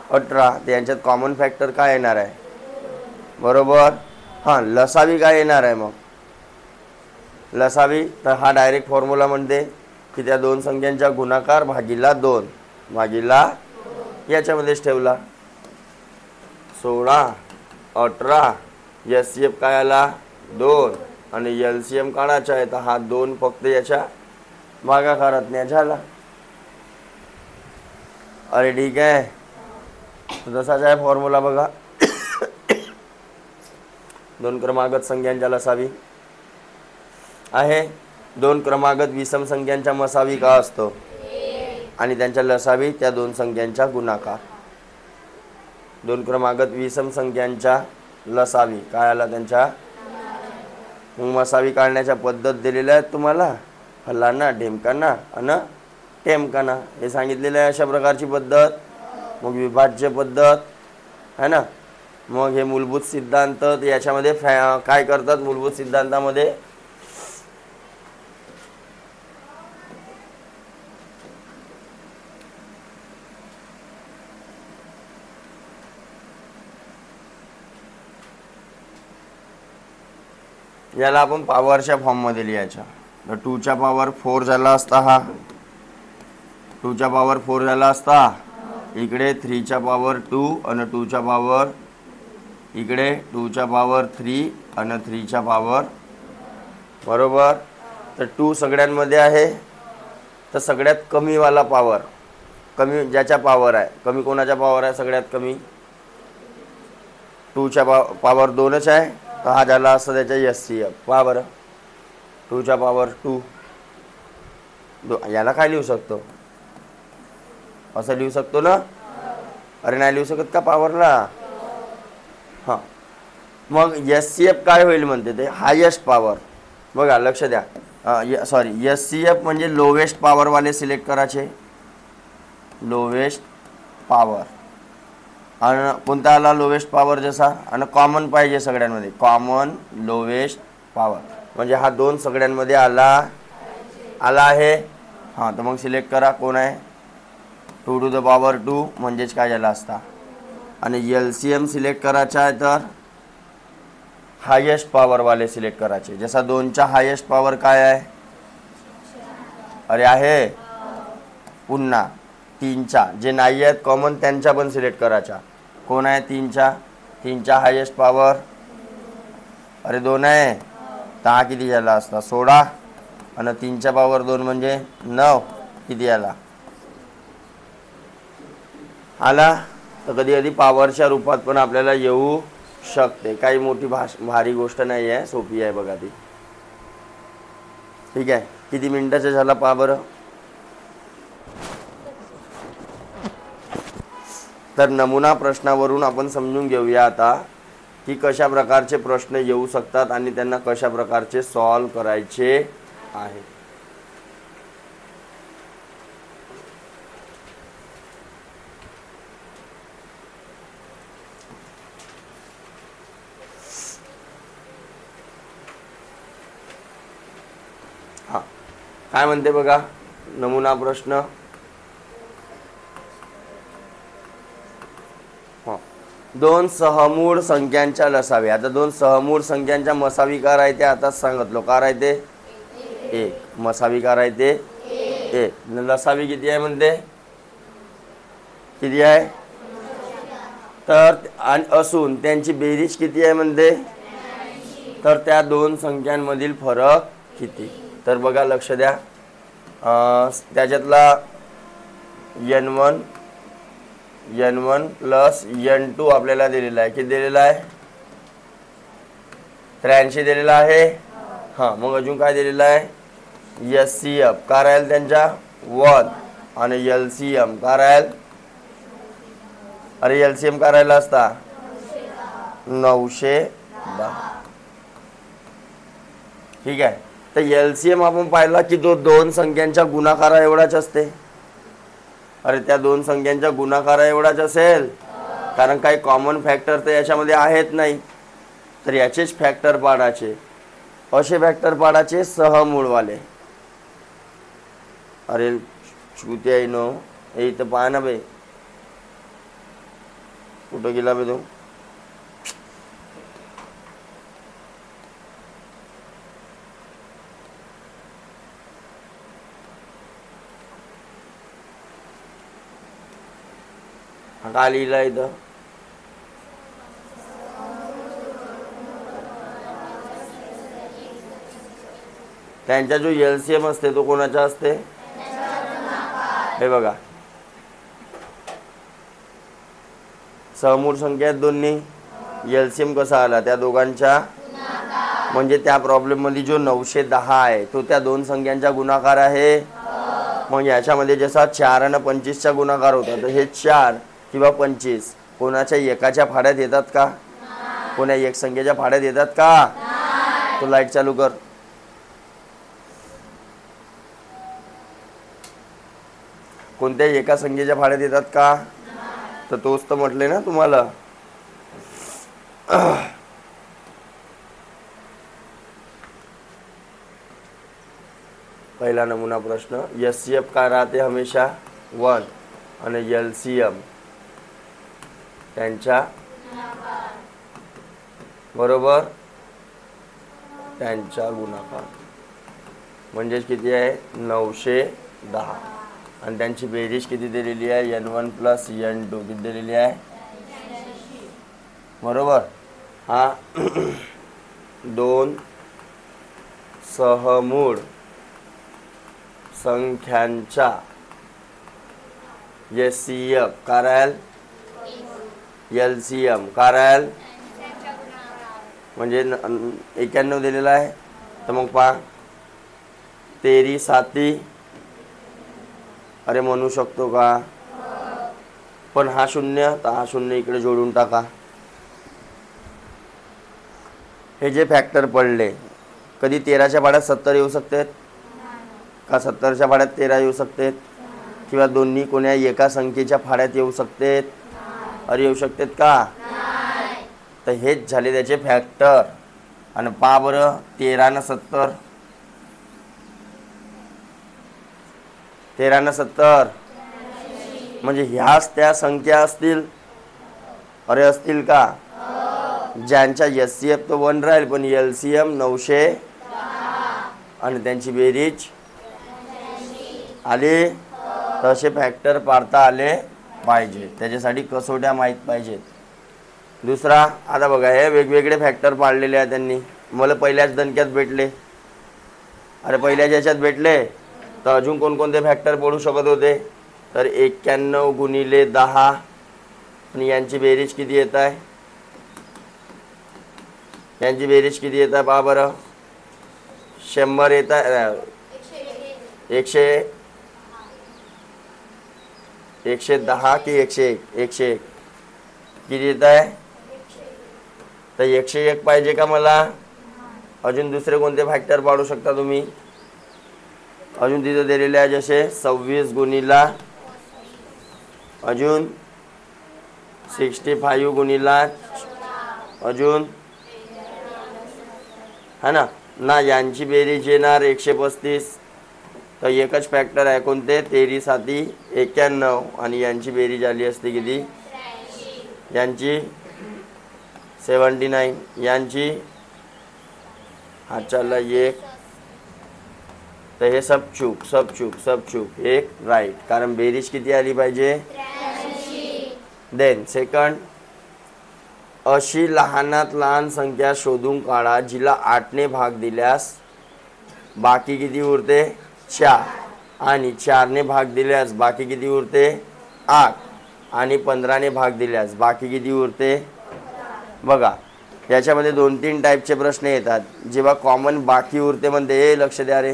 18, तर यांच्यात कॉमन फॅक्टर काय येणार आहे बरोबर. हां लसावी काय येणार आहे मग लसावी, तर हा डायरेक्ट फॉर्म्युला म्हणते की त्या 2 संख्यांचा गुणाकार भागिला 2 भागिला याच्यामध्येच ठेवला 16 18 SCF काय आला 2 आणि LCM काढायचा आहे तर हा 2 फक्त याच्या भागाकारात न्या झाला. अरे ठीक आहे, तसाच आहे फॉर्म्युला बघा. दोन क्रमागत संख्यांच्या लसावी आहे, दोन क्रमागत विषम संख्यांच्या मसावी का असतो, आणि त्यांच्या लसावी त्या दोन संख्यांच्या गुणाकार. दोन क्रमागत विषम संख्यांच्या लसावी काय आला त्यांच्या मसावी काढण्याच्या पद्धत दिलेल्या आहेत तुम्हाला, फलाना ढेमकाना आणि टेमकाना हे सांगितलेलं आहे. अशा प्रकारची पद्धत. मग विभाज्य पद्धत है ना. मग हे मूलभूत सिद्धांत याच्यामध्ये काय करतात, मूलभूत सिद्धांतामध्ये याला आपण पॉवरच्या फॉर्ममध्ये लिहायच्या. तर 2च्या पॉवर 4 झाला असता, हा 2च्या पॉवर 4 झाला असता, इकडे 3च्या पॉवर 2 आणि 2च्या पॉवर इकडे 2च्या पॉवर 3 आणि 3च्या पॉवर बरोबर. तर 2 सगळ्यांमध्ये आहे, तर सगळ्यात कमीवाला पॉवर, कमी ज्याच्या पॉवर आहे, कमी कोणाच्या पॉवर आहे सगळ्यात कमी, 2च्या पॉवर 2च आहे, तर हा झाला असता त्याच्या SCF. पहा बरं, 2च्या पॉवर 2 याला काय लिहू शकतो, असं लिहू शकतो ना. अरे नाही लिहू शकत का पॉवरला. हां, मग SCF काय होईल म्हणते ते, हायेस्ट पॉवर. बघा लक्ष द्या, सॉरी SCF म्हणजे लोवेस्ट पॉवरवाले सिलेक्ट करायचे, लोवेस्ट पॉवर. आणि कोणता आला लोवेस्ट पॉवर जसा, आणि कॉमन पाहिजे सगळ्यांमध्ये, कॉमन लोवेस्ट पॉवर म्हणजे हा 2 सगळ्यांमध्ये आला आहे. हां, तर मग सिलेक्ट करा कोण आहे, 2 टू द पॉवर 2 म्हणजेच काय झाला असता. आणि LCM सिलेक्ट करायचा आहे तर हायेस्ट पॉवरवाले सिलेक्ट करायचे. जसा 2च्या हायेस्ट पॉवर काय आहे, अरे आहे, पुन्हा 3च्या जे नाही आहेत कॉमन त्यांच्या पण सिलेक्ट करायच्या. कोण आहे 3च्या हायेस्ट पॉवर, अरे 2 आहे, तर हा किती झाला असता 16, आणि 3च्या पॉवर 2 म्हणजे 9, किती आला आला. तर कधी कधी पॉवरच्या रूपात पण आपल्याला येऊ शकते, काही मोठी भारी गोष्ट नाही आहे, सोपी आहे बघा ती. ठीक आहे, किती मिनिटाचं झाला पहा बरं. तर नमुना प्रश्नावरून आपण समजून घेऊया आता की कशा प्रकारचे प्रश्न येऊ शकतात आणि त्यांना कशा प्रकारचे सॉल्व करायचे आहे. हा काय म्हणते बघा नमुना प्रश्न. दोन सहमूळ संख्यांच्या लसावी. आता 2 सहमूळ संख्यांच्या मसावी का राहते, आताच सांगितलो का राहते 1, मसावी का राहते 1. लसावी किती आहे म्हणते, किती आहे, तर असून त्यांची बेरीज किती आहे म्हणते, तर त्या 2 संख्यांमधील फरक किती. तर बघा लक्ष द्या, त्याच्यातला n1 प्लस n2 आपल्याला दिलेला आहे, किती दिलेला आहे 83 दिलेला आहे. हां, मग अजून काय दिलेलं आहे SCF का राहील त्यांच्या 1, आणि LCM का राहील, अरे LCM का राहिला असता 910. ठीक आहे, तर LCM आपण पाहिला की तो 2 संख्यांच्या गुणाकारा एवढाच असते. अरे त्या 2 संख्यांच्या गुणाकारा एवढाच असेल, कारण काही कॉमन फॅक्टर तर याच्यामध्ये आहेत नाही, तर याचेच फॅक्टर पाडायचे. असे फॅक्टर पाडायचे सहमूळवाले. अरे चुती आहे नो, हे इथं पहा ना बे, कुठं गेला बे तो. का लिहिला इथं, त्यांचा जो LCM असते तो कोणाचा असते, हे बघा समूळ संख्या आहेत दोन्ही, एलसीएम कसा आला त्या दोघांच्या, म्हणजे त्या प्रॉब्लेम मध्ये जो 910 आहे तो त्या दोन संख्यांचा गुणाकार आहे. मग याच्यामध्ये जसा 4 आणि 25चा गुणाकार होता, तर हे 4 किंवा 25 कोणाच्या एकाच्या फाड्यात येतात का? कोणा एक संख्येच्या फाड्यात येतात का? तो लाईट चालू कर. कोणत्या एका संख्येच्या फाड्यात येतात का? तर तोच तर म्हटले ना तुम्हाला. पहिला नमुना प्रश्न, एचसीएफ काय राहते हमेशा 1 आणि एलसीएम त्यांच्या बरोबर त्यांचा गुणाकार, म्हणजे किती आहे 910 आणि त्यांची बेरीज किती दिलेली आहे n1 + n2 किती दिलेली आहे बरोबर. हा दोन सहमूळ संख्यांचा एचसीएफ काय राहील, एलसीएम काय राहील, म्हणजे 91 दिलेला आहे. तर मग पहा 13 7 अरे म्हणू शकतो का, पण हा 0 तर हा 0 इकडे जोडून टाका. हे जे फॅक्टर पडले, कधी 13च्या भाड्यात 70 येऊ शकतात का, 70च्या भाड्यात 13 येऊ शकतात, किंवा दोन्ही कोण्या एका संख्येच्या फाड्यात येऊ शकतात, अरे येऊ शकतात का. तर हेच झाले त्याचे फॅक्टर. आणि पहा बरं 13 आणि 70, 13 आणि 70 म्हणजे ह्याच त्या संख्या असतील, अरे असतील का, ज्यांच्या एचसीएफ तो 1 राहील पण एलसीएम 910 आणि त्यांची बेरीज आले, तसे फॅक्टर पाडता आले पाहिजे. त्याच्यासाठी कसोट्या माहीत पाहिजेत. दुसरा, आता बघा हे वेगवेगळे फॅक्टर पाडलेले आहेत त्यांनी, मला पहिल्याच दणक्यात भेटले. अरे पहिल्याच याच्यात भेटले तर अजून कोणकोणते फॅक्टर पडू शकत होते, तर 91 गुणिले 10 आणि यांची बेरीज किती येत आहे, यांची बेरीज किती येत आहे पहा बरं, 100 येत आहे, 110 की 101, 101 किती येत आहे, तर 101 पाहिजे का मला. अजून दुसरे कोणते फॅक्टर पाडू शकता तुम्ही, अजून तिथे दिलेले आहे जसे 26 गुणिला, अजून 65 गुणिला, अजून है ना यांची बेरीज येणार 135. तर एकच फॅक्टर आहे कोणते, 13 7 91 आणि यांची बेरीज आली असते किती, यांची 79, यांची हा चालला 1. तर हे सब चूक एक राईट, कारण बेरीज किती आली पाहिजे. देन सेकंड, अशी लहानात लहान संख्या शोधून काढा जिला 8 ने भाग दिल्यास बाकी किती उरते 4, आणि 4 ने भाग दिल्यास बाकी किती उरते 8, आणि 15 ने भाग दिल्यास बाकी किती उरते. बघा याच्यामध्ये 2-3 टाईपचे प्रश्न येतात. जेव्हा कॉमन बाकी उरते म्हणते, हे लक्ष द्या रे,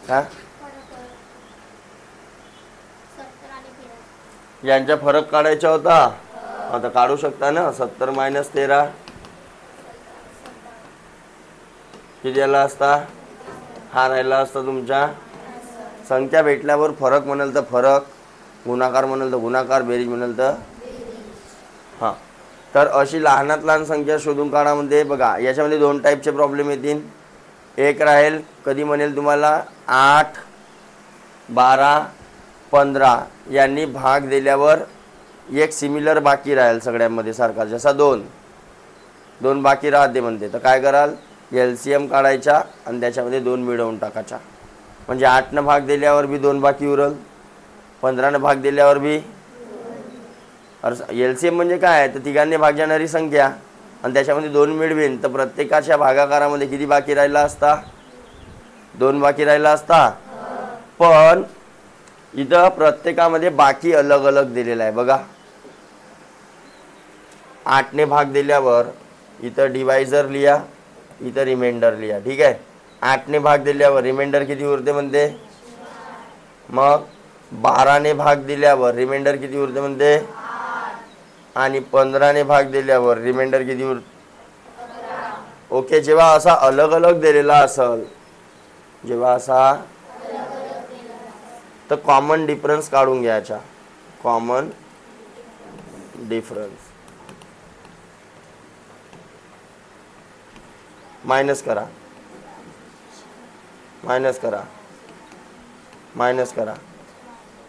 हा यांचा फरक काढायचा होता, आता काढू शकता ना. 70 - 13 किती आला असता, हा राहिला असता तुमच्या. संख्या भेटल्यावर फरक म्हणाल तर फरक, गुणाकार म्हणाल तर गुणाकार, बेरीज म्हणाल तर हां. तर अशी लहानात लहान संख्या शोधून काढा म्हणते. बघा याच्यामध्ये 2 टाईपचे प्रॉब्लेम येतील. एक राहील कधी म्हणेल तुम्हाला 8 12 15 यांनी भाग दिल्यावर एक सिमिलर बाकी राहील सगळ्यांमध्ये सारखा, जसा 2 बाकी राहते म्हणते. तर काय कराल, एलसीएम काढायचा आणि त्याच्यामध्ये 2 मिळवून टाकायचा, म्हणजे 8 न भाग दिल्यावर बी 2 बाकी उरल, 15 न भाग दिल्यावर बी. एलसीएम म्हणजे काय, तर तिघांनी भाग जाणारी संख्या आणि त्याच्यामध्ये 2 मिळवेन, तर प्रत्येकाच्या भागाकारामध्ये किती बाकी राहिला असता, 2 बाकी राहिला असता. पण इथं प्रत्येकामध्ये बाकी अलग अलग दिलेला आहे बघा. 8 ने भाग दिल्यावर इथं डिवायझर लिहा, इथं रिमाइंडर लिहा. ठीक आहे. 8 ने भाग दिल्यावर रिमाइंडर किती उरते म्हणते. मग 12 ने भाग दिल्यावर रिमाइंडर किती उरते म्हणते. आणि 15 ने भाग दिल्यावर रिमाइंडर किती उरते. ओके. जेव्हा असा अलग अलग दिलेला असेल, जेव्हा असा, तर कॉमन डिफरन्स काढून घ्यायचा. कॉमन डिफरन्स मायनस करा, मायनस करा, मायनस करा.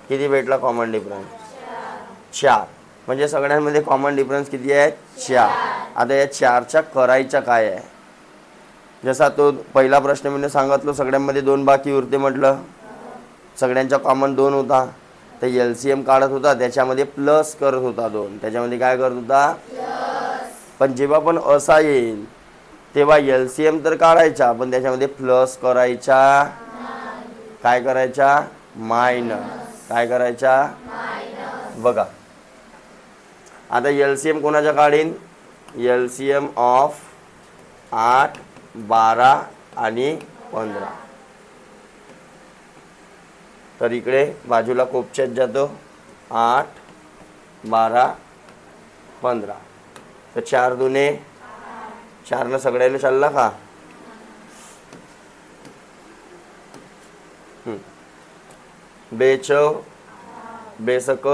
किती भेटला कॉमन डिफरन्स. 4. म्हणजे सगळ्यांमध्ये कॉमन डिफरन्स किती आहे. 4. आता या 4च्या करायच्या काय आहे. जसा तो पहिला प्रश्न मी सांगितलं, सगळ्यांमध्ये 2 बाकी उरते म्हटलं. सगळ्यांचा कॉमन 2 होता, तर LCM काढत होता, त्याच्यामध्ये प्लस करत होता 2. त्याच्यामध्ये काय करत होता. पण जेव्हा पण असा येईल तेव्हा LCM तर काढायचा, पण त्याच्यामध्ये प्लस करायचा. काय करायचा. मायनस. काय करायचा. बघा आता LCM कोणाच्या काढीन. LCM ऑफ 8, 12 आणि 15. तर इकडे बाजूला कोपच्यात जातो. 8, 12, 15. तर 4 दुने 4 न सगळ्याला चालला का. बेचव बेसक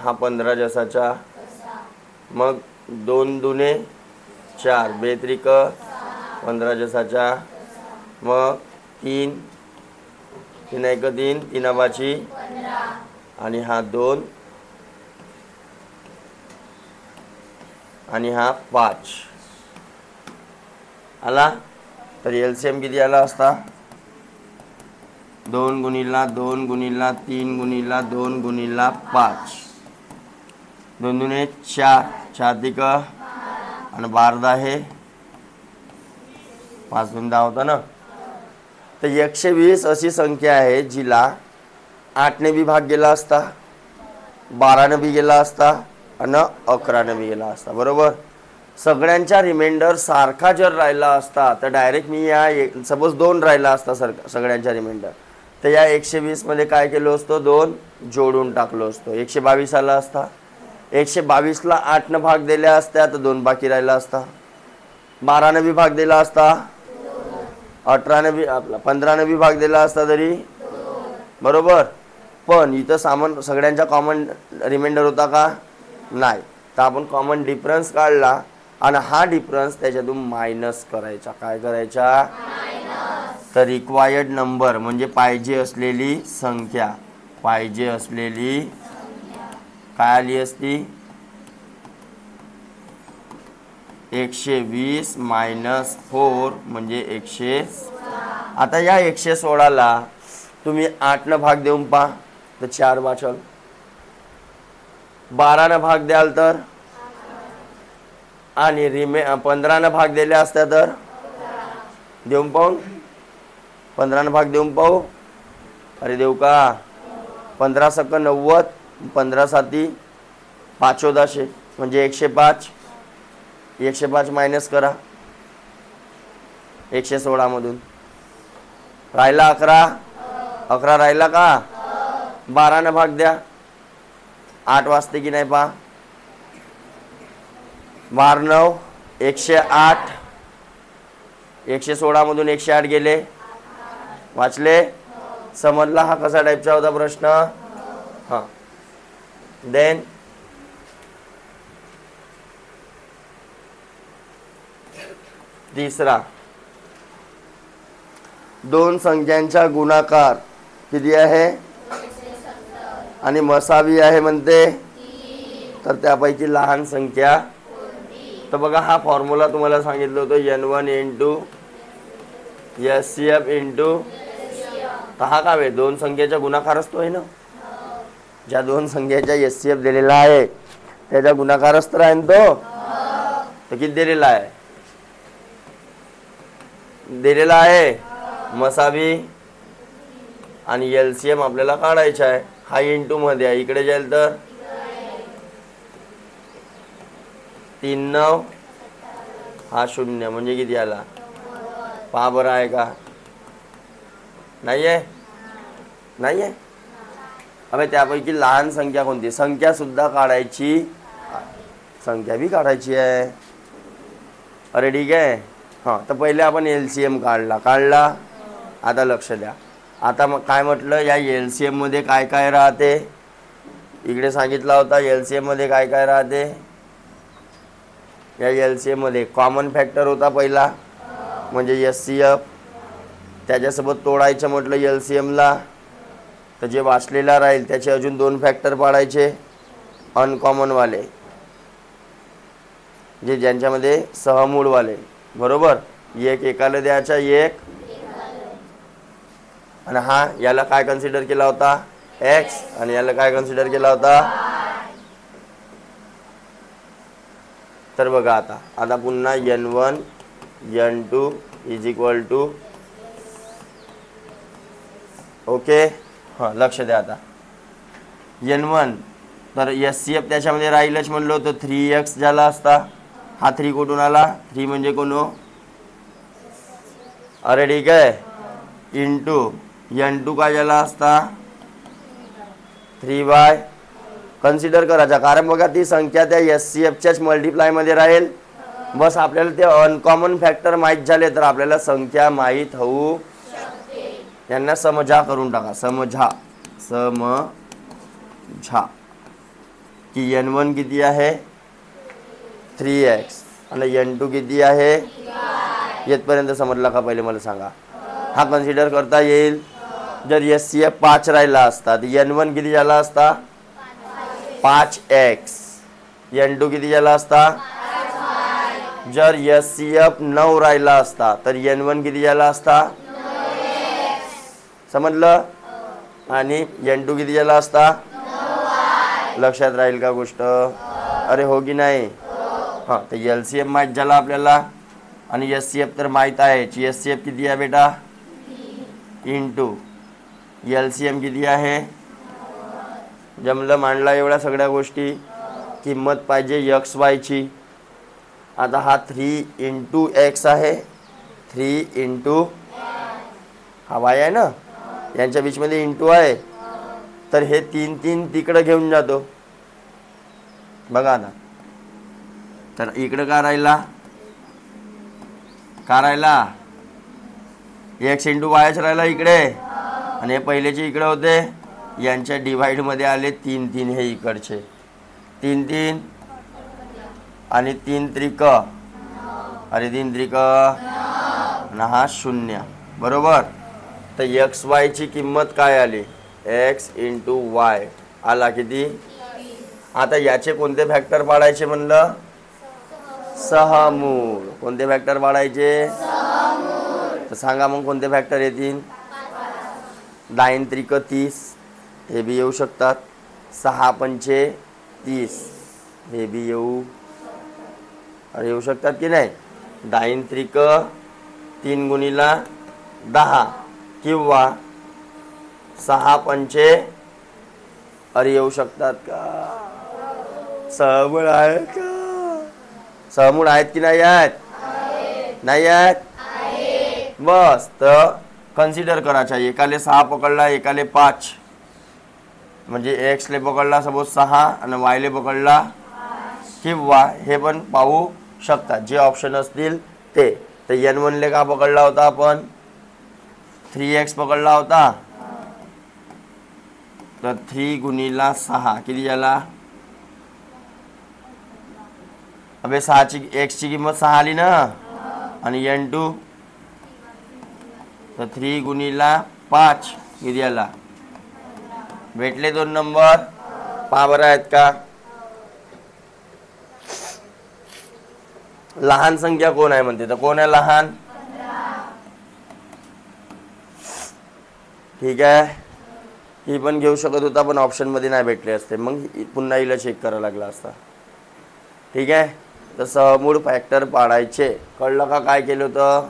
हा 15 जसाचा. मग 2 दुने 4 बेत्रिक 15 जसाचा. मग 3 3 एक 3 3 बाची आणि हा 2 आणि हा 5 आला. तर LCM किती आला असता. 2 गुणिला 2 गुणिला 3 गुणिला 2 गुणिला 5. 2 दुने 4 4 तिक आणि 12 आहे. 5 2 10 होता ना. तर 120 अशी संख्या आहे जिला 8 ने बी भाग गेला असता, 12 ने बी गेला असता आणि 11 ने बी गेला असता. बरोबर. सगळ्यांचा रिमाइंडर सारखा जर राहिला असता तर डायरेक्ट मी या सपोज 2 राहिला असता सगळ्यांचा रिमाइंडर, तर या 120 मध्ये काय केलं असतं. 2 जोडून टाकलो असतो. 122 आला असता. 122 ला 8 न भाग दिल्या असत्या तर 2 बाकी राहिला असता. 12 ने बी भाग दिला असता, 18 ने बी आपला 15 ने बी भाग दिला असता तरी. बरोबर. पण इथं सामान सगळ्यांचा कॉमन रिमाइंडर होता का नाही. तर आपण कॉमन डिफरन्स काढला आणि हा डिफरन्स त्याच्यातून मायनस करायचा. काय करायचा. तर रिक्वायर्ड नंबर म्हणजे पाहिजे असलेली संख्या, पाहिजे असलेली काय आली असती. 120 मायनस 4 म्हणजे 100. आता या 116ला तुम्ही 8 न भाग देऊन पहा तर 4 वाचल. 12 न भाग द्याल तर आणि 15 न भाग दिले असत्या तर देऊन पाहून. 15 न भाग देऊन पाहू. अरे देऊ का. 15 सक 90, 15 साती 514 म्हणजे 105. 105 मायनस करा 116 मधून. राहिला 11. 11 राहिला का. 12 न भाग द्या. 8 वाजते की नाही पहा. 12 9 108. 116 मधून 108 गेले. वाचले. समजला हा कसा टाईपचा होता प्रश्न. हां. देन तिसरा. 2 संख्यांचा गुणाकार किती आहे आणि मसावी आहे म्हणते. तर त्यापैकी लहान संख्या. तर बघा हा फॉर्म्युला तुम्हाला सांगितलं होतं N1 इंटू SCF इंटू. तर हा काय आहे 2 संख्येचा गुणाकारच तो आहे ना. ज्या 2 संख्येचा SCF दिलेला आहे त्याचा गुणाकारच तर आहे ना तो. तर किती दिलेला आहे. दिलेला आहे मसावी आणि LCM आपल्याला काढायचा आहे. हा इंटू मध्ये आहे, इकडे जाईल तर 3 9 हा 0 म्हणजे किती आला? पहा बरं आहे का? नाही आहे, नाही आहे. अबे त्यापैकी लहान संख्या कोणती? संख्या सुद्धा काढायची, संख्या भी काढायची आहे. अरे ठीक आहे. हां, तर पहिले आपण LCM काढला. आता लक्ष द्या. आता मग काय म्हटलं, या LCM मध्ये काय काय राहते? इकडे सांगितला होता LCM मध्ये काय काय राहते. या LCM मध्ये कॉमन फॅक्टर होता पहिला, म्हणजे SCF. त्याच्यासोबत तोडायचं म्हटलं LCM ला, तर जे वाचलेला राहील त्याचे अजून 2 फॅक्टर पाडायचे अनकॉमन वाले, जे ज्यांच्यामध्ये सहमूळवाले. बरोबर. एक एकाला द्यायचा, एक. आणि हा याला काय कन्सिडर केला होता? X. आणि याला काय कन्सिडर केला होता? तर बघा आता पुन्हा N1 N2 is equal to, okay. हां, लक्ष द्या. आता N1 तर SCF त्याच्यामध्ये राहीलच म्हणलो, तर 3x झाला असता. हा 3 कुठून आला? 3 म्हणजे कोण हो? अरे ठीक आहे. इंटू N2 काय झाला असता? 3y. कन्सिडर करायचा, कारण बघा ती संख्या त्या SCFच्याच मल्टिप्लायमध्ये राहील. बस आपल्याला ते अनकॉमन फॅक्टर माहीत झाले तर आपल्याला संख्या माहीत होऊ शकते. यांना समझा करून टाका. समझा की N1 किती आहे? 3x. आणि N2 किती आहे? येतपर्यंत समजला का? पहिले मला सांगा. हा कन्सिडर करता येईल. जर SCF 5 राहिला असता तर N1 किती झाला असता? 5x. N2 किती झाला असता? जर SCF 9 राहिला असता तर N1 किती झाला असता? समजलं? आणि N2 किती झाला असता? लक्षात राहील का गोष्ट? अरे हो की नाही? हां, तर LCM माहीत झाला आपल्याला, आणि SCF तर माहीत आहे. SCF किती आहे बेटा? इंटू LCM किती आहे? जमलं, मांडला एवढ्या सगळ्या गोष्टी. किंमत पाहिजे XY ची. आता हा 3 इंटू x आहे. 3 इंटू हा y आहे ना, यांच्या बीचमध्ये इंटू आहे, तर हे 3 3 तिकडं घेऊन जातो. बघा आता, तर इकडं का राहिला? x इंटू वायच राहिला इकडे, आणि हे पहिलेचे इकडे होते. यांच्या डिवाइडमध्ये आले 3 3. हे इकडचे 3 3 आणि 3 त्रिक, अरे 3 त्रिक आणि हा 0. बरोबर. तर XY ची किंमत काय आली? x इंटू वाय आला किती? आता याचे कोणते फॅक्टर पाडायचे म्हणलं? सहमूळ. कोणते फॅक्टर पाडायचे? तर सांगा मग कोणते फॅक्टर येतील? 9 त्रिक 30 हे बी येऊ शकतात. 6 पंचे 30 हे बी येऊ शकतात की नाही? 9 त्रिक 3 गुणिला 10 किंवा 6 पंचे अरे येऊ शकतात का? सहमूळ आहे का? सहमूळ आहेत की नाही आहेत? नाही आहेत. बस, तर कन्सिडर करायचा. एकाले 6 पकडला, एकाले 5, म्हणजे एक्सले पकडला सपोज 6 आणि वायले पकडला, किंवा हे पण पाहू शकतात जे ऑप्शन असतील ते. तर N1 ले का पकडला होता आपण? 3x पकडला होता. तर 3 गुणिला 6 किती झाला? अबे 6 ची x ची किंमत 6 आली ना, आणि N2 तर 3 गुणिला 5 किती आला? भेटले 2 नंबर. पहा बरं आहेत का? लहान संख्या कोण आहे म्हणते? तर कोण आहे लहान? ठीक आहे. ही पण घेऊ शकत होता, पण ऑप्शन मध्ये नाही भेटले असते, मग पुन्हा हिला चेक करायला लागला असता. ठीक आहे. तर सहमूळ फॅक्टर पाडायचे. कळलं का काय केलं होतं?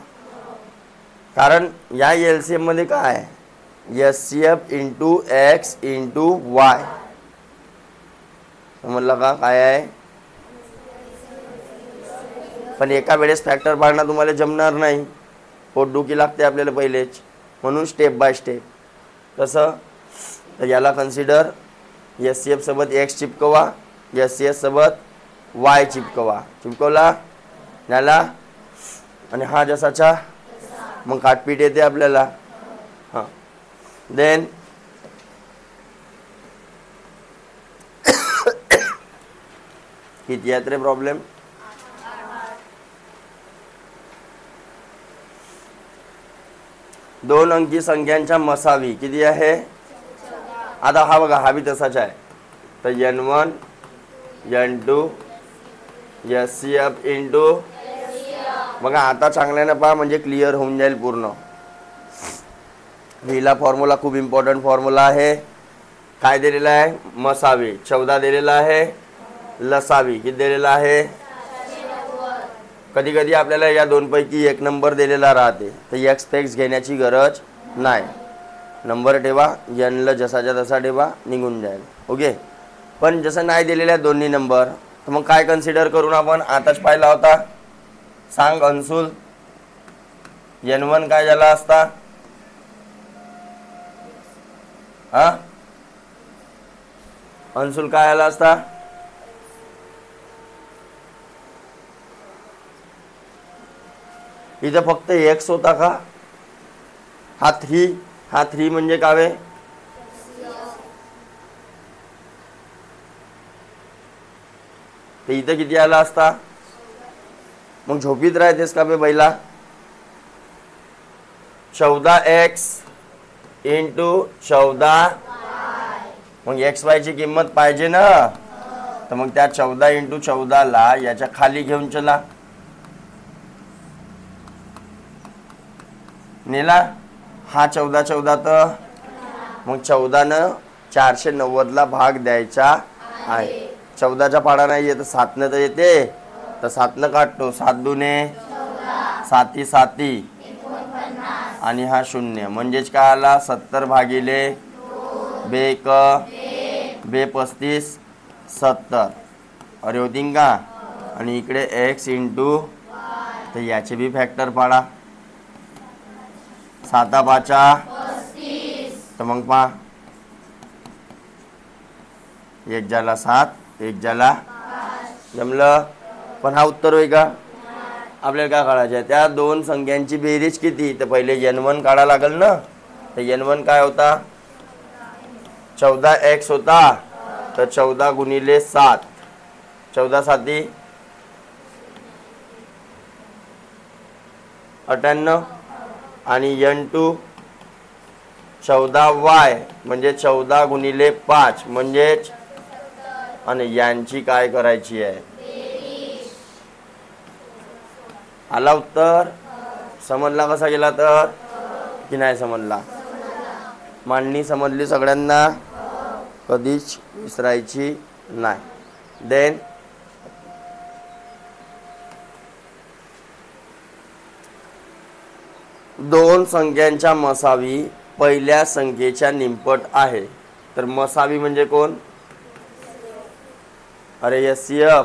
कारण या LCM मध्ये काय HCF into x into Y. समजलं का काय आहे. पण एका वेळेस फॅक्टर पाडणं तुम्हाला जमणार नाही, पोटदुखी लागते आपल्याला पहिलेच, म्हणून स्टेप बाय स्टेप. कसं तर याला कन्सिडर HCF सोबत एक्स चिपकवा, HCF सोबत वाय चिपकवा, चिपकवला याला आणि हा जसाचा मग काटपीट येते आपल्याला. हां देन किती आहेत रे प्रॉब्लेम. दोन अंकी संख्यांच्या मसावी किती आहे. आता हा बघा हा बी तसाच आहे. तर N1 N2 HCF इंटू बघा आता चांगल्यानं पहा म्हणजे क्लिअर होऊन जाईल पूर्ण. हिला फॉर्म्युला खूप इम्पॉर्टंट फॉर्म्युला आहे. काय दिलेला आहे मसावी 14 दिलेला आहे, लसावी किती दिलेला आहे. कधी कधी आपल्याला या दोनपैकी एक नंबर दिलेला राहते तर एक्स घेण्याची गरज नाही. नंबर ठेवा Nला जसाच्या तसा ठेवा निघून जाईल. ओके. पण जसं नाही दिलेला आहे दोन्ही नंबर तर मग काय कन्सिडर करून आपण आताच पाहिला होता. सांग अंशुल N1 काय झाला असता. हा अंशुल काय आला असता. इथं फक्त एक्स होता का. हा 3 म्हणजे कावे तर इथं किती आला असता. मग झोपीत राहतेस का बे बैला. 14x इंटू 14 मग XY ची किंमत पाहिजे ना. तर मग त्या 14 इंटू 14 ला याच्या खाली घेऊन चला. नेला हा 14 तर मग 14 490 ला भाग द्यायचा आहे. 14चा पाडा नाही येत 7 तर येते तर 7 काढतो. 7 दुने 7 7 आणि हा 0 म्हणजेच काय आला 70 भागिले बेक बे 35 70. अरे होतीन का. आणि इकडे एक्स इंटू तर याचे बी फॅक्टर पाडा. 7 5 तर मग पहा 1 झाला 7 1 झाला जमलं. पण हा उत्तर होय का. आपल्याला काय काढायचं आहे त्या दोन संख्यांची बेरीज किती. तर पहिले N1 काढा लागेल ना. तर N1 काय होता 14x होता तर 14 गुणिले 7 14 7 98 आणि N2 14y म्हणजे 14 गुणिले 5 म्हणजेच आणि यांची काय करायची आहे. आला उत्तर. समजला कसा गेला तर की नाही समजला. मांडणी समजली सगळ्यांना कधीच विसरायची नाही. देन दोन संख्यांच्या मसावी पहिल्या संख्येच्या निमपट आहे. तर मसावी म्हणजे कोण. अरे HCF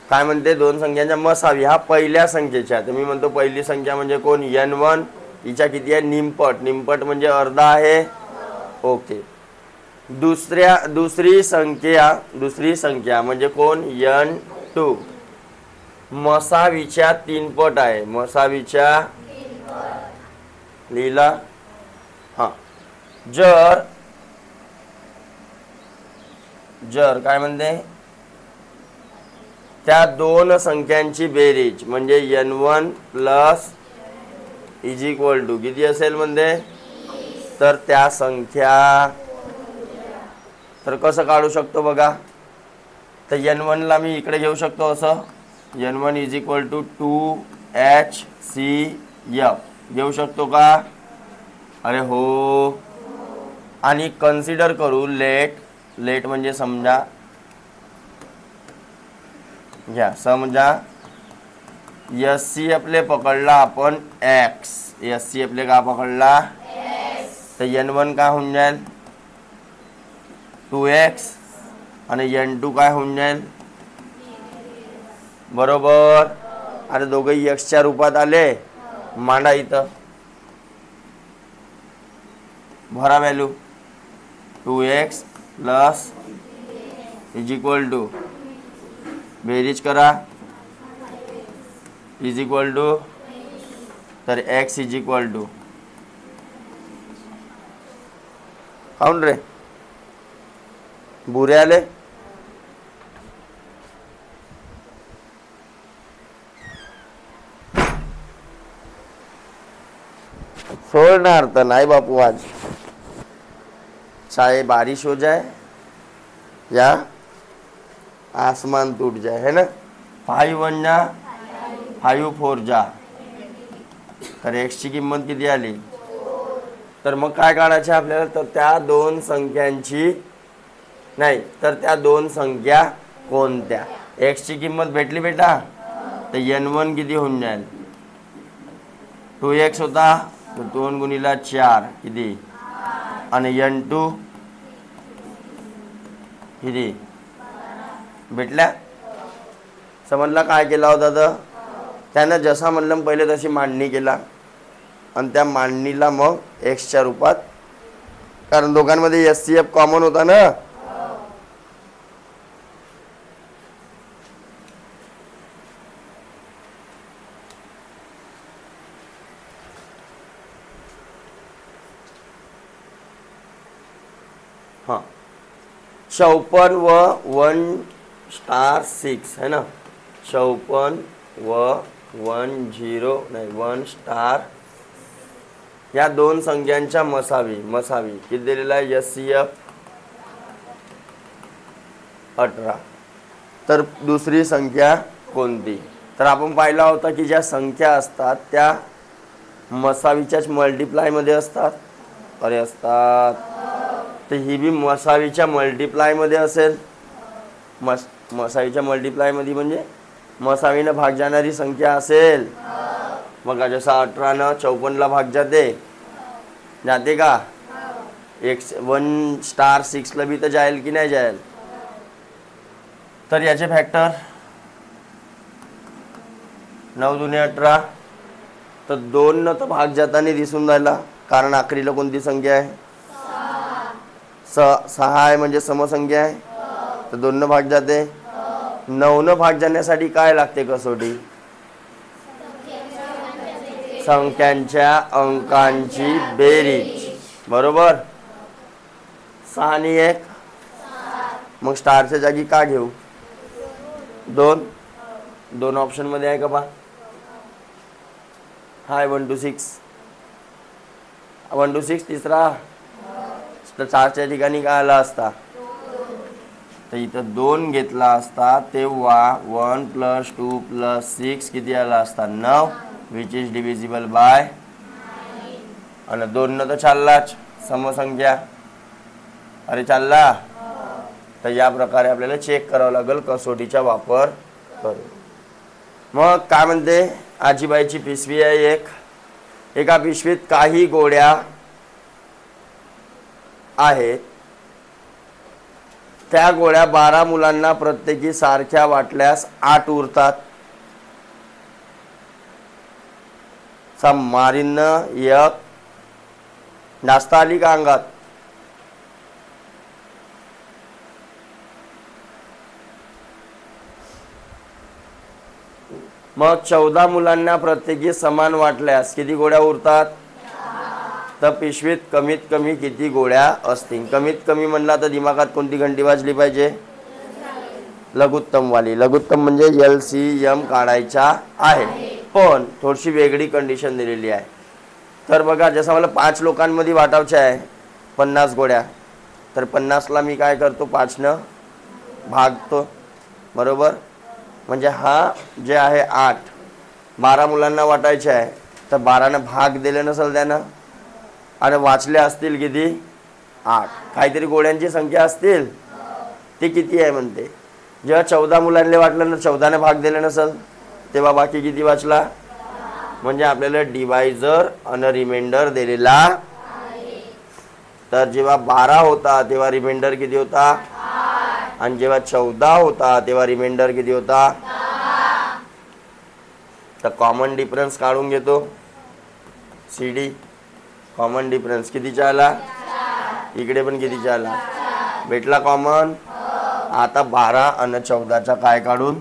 काय म्हणते दोन संख्यांच्या मसावी हा पहिल्या संख्येच्या. तर मी म्हणतो पहिली संख्या म्हणजे कोण N1 हिच्या किती आहे निमपट. निमपट म्हणजे अर्धा आहे. ओके. दुसरी संख्या म्हणजे कोण N2 मसावीच्या 3 पट आहे. मसावीच्या लिहिला. हा जर काय म्हणते त्या दोन संख्यांची बेरीज म्हणजे N1 plus is equal to किती असेल म्हणते. तर त्या संख्या तर कसं काढू शकतो बघा. तर N1 ला मी इकडे घेऊ शकतो असं N1 is equal to 2HCF घेऊ शकतो का. अरे हो. आणि कन्सिडर करू लेट म्हणजे समजा घ्या समजा HCF ले पकडला आपण x. HCF ले का पकडला तर n1 काय होऊन जाईल 2x आणि n2 काय होऊन जाईल बरोबर. आता दोघंही x च्या रूपात आले, मांडा इथं, भरा value 2x plus is equal to बेरीज करा इज इक्वल टू, तर x इज इक्वल टू काउंट रे बुरे आले, सोडणार तर नाही बापू, आज चाहे बारिश हो जाए या आसमान टूट जाए, है ना. 5 1 जा 5 4 जा, तर x ची किंमत किती आली. तर मग काय काढायचे आपल्याला, तर त्या दोन संख्यांची नाही, तर त्या दोन संख्या कोणत्या. x ची किंमत भेटली बेटा, तर n1 किती होऊन जाईल 2x होता, तर 2 गुणिला 4 किती, आणि n2 किती भेटल्या. समजला काय केला होता. तर त्यानं जसा म्हणलं पहिले तशी मांडणी केला, आणि त्या मांडणीला मग x च्या रूपात, कारण दोघांमध्ये SCF कॉमन होता ना. हाँ 54 व 1*6 है ना. 54 व 1 स्टार या दोन संख्यांच्या मसावी किती दिलेला आहे SCF 18. तर दुसरी संख्या कोणती. तर आपण पाहिला होता की ज्या संख्या असतात त्या मसावीच्याच मल्टिप्लाय मध्ये असतात. अरे असतात, तर ही बी मसावीच्या मल्टिप्लाय मध्ये असेल. मसावीच्या मल्टिप्लाय मध्ये म्हणजे मसावीनं भाग जाणारी संख्या असेल. बघा जसा 18 54 ला भाग जाते का. 1*6 ला बी तर जाईल की नाही जाईल. तर याचे फॅक्टर 9 दुने 18, तर 2 न तर भाग जाताना दिसून राहिला, कारण आखरीला कोणती संख्या आहे 6 आहे, म्हणजे समसंख्या आहे, तर 2 न भाग जाते. 9 न भाग जाण्यासाठी काय लागते कसोटी, संख्यांच्या अंकांची बेरीज, बरोबर. 6 आणि 1, मग स्टारच्या जागी का घेऊ 2 ऑप्शन मध्ये आहे का पा. हाय 1 to 6 1 to 6 तिसरा, तर 4च्या ठिकाणी काय आला असता, तर इथं 2 घेतला असता तेव्हा 1 + 2 + 6 किती आला असता 9, विच इज डिव्हिजिबल बाय. आणि 2 न तर चाललाच समसंख्या. अरे चालला. तर या प्रकारे आपल्याला चेक करावं लागेल कसोटीचा वापर करून. मग काय म्हणते, आजीबाईची पिशवी आहे एका पिशवीत काही गोळ्या आहेत. त्या गोळ्या 12 मुलांना प्रत्येकी सारख्या वाटल्यास 8 उरतात. मारीनं एक जास्त आली का अंगात. मग 14 मुलांना प्रत्येकी समान वाटल्यास किती गोळ्या उरतात. तर पिशवीत कमीत कमी किती गोळ्या असतील. कमीत कमी म्हणला तर दिमागात कोणती घंटी वाजली पाहिजे, लघुत्तम वाली. लघुत्तम म्हणजे LCM काढायचा आहे, पण थोडीशी वेगळी कंडिशन दिलेली आहे. तर बघा जसं मला 5 लोकांमध्ये वाटायचे आहे 50 गोळ्या, तर 50 ला मी काय करतो 5 न भागतो, बरोबर. म्हणजे हा जे आहे 8, 12 मुलांना वाटायचे आहे, तर 12 न भाग दिले नसेल त्यानं, आणि वाचले असतील किती 8. काहीतरी गोळ्यांची संख्या असतील, ती किती आहे म्हणते. जेव्हा 14 मुलांना वाटलं ना 14 ने भाग दिले नसेल, तेव्हा बाकी किती वाचला. म्हणजे आपल्याला डिवायझर आणि रिमाइंडर दिलेला तर जेव्हा 12 होता तेव्हा रिमाइंडर किती होता, आणि जेव्हा 14 होता तेव्हा रिमाइंडर किती होता. तर कॉमन डिफरन्स काढून घेतो. CD कॉमन डिफरन्स कितीचा आला, इकडे पण कितीचा आला, भेटला कॉमन. आता 12 आणि 14चा काय काढून,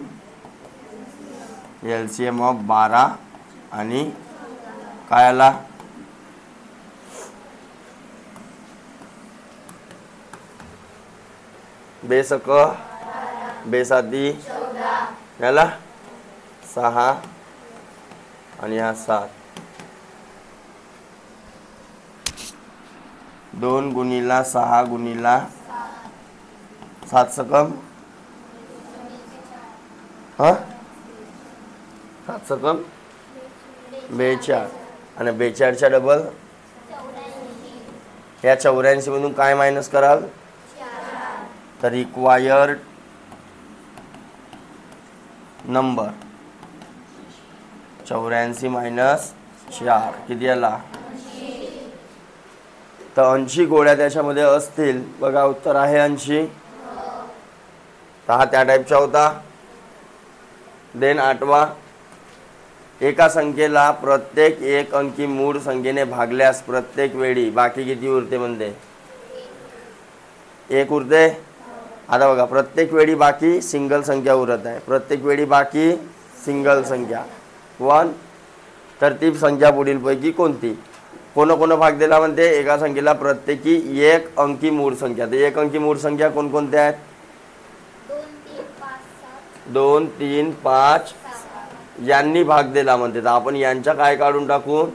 LCM ऑफ 12 आणि काय आला, बेसक बेसाती याला 6 आणि हा 7. 2 गुणिला 6 गुणिला 7 सकम 7 सकम 42 आणि 42च्या डबल. या 84 मधून काय मायनस कराल, तर रिक्वायर्ड नंबर 84 मायनस 4 किती आला. तर 80 गोळ्या त्याच्यामध्ये असतील. बघा उत्तर आहे 80. तर हा त्या टाईपचा होता. देन 8वा, एका संख्येला प्रत्येक एक अंकी मूळ संख्येने भागल्यास प्रत्येक वेळी बाकी किती उरते म्हणते, 1 उरते. आता बघा प्रत्येक वेळी बाकी सिंगल संख्या उरत आहे, प्रत्येक वेळी बाकी सिंगल संख्या 1. तर ती संख्या पुढीलपैकी कोणती. कोण भाग दिला म्हणते, एका संख्येला प्रत्येकी एक अंकी मूळ संख्या. तर एक अंकी मूळ संख्या कोणकोणत्या आहेत, 2 3 5 यांनी भाग दिला म्हणते. तर आपण यांच्या काय काढून टाकू,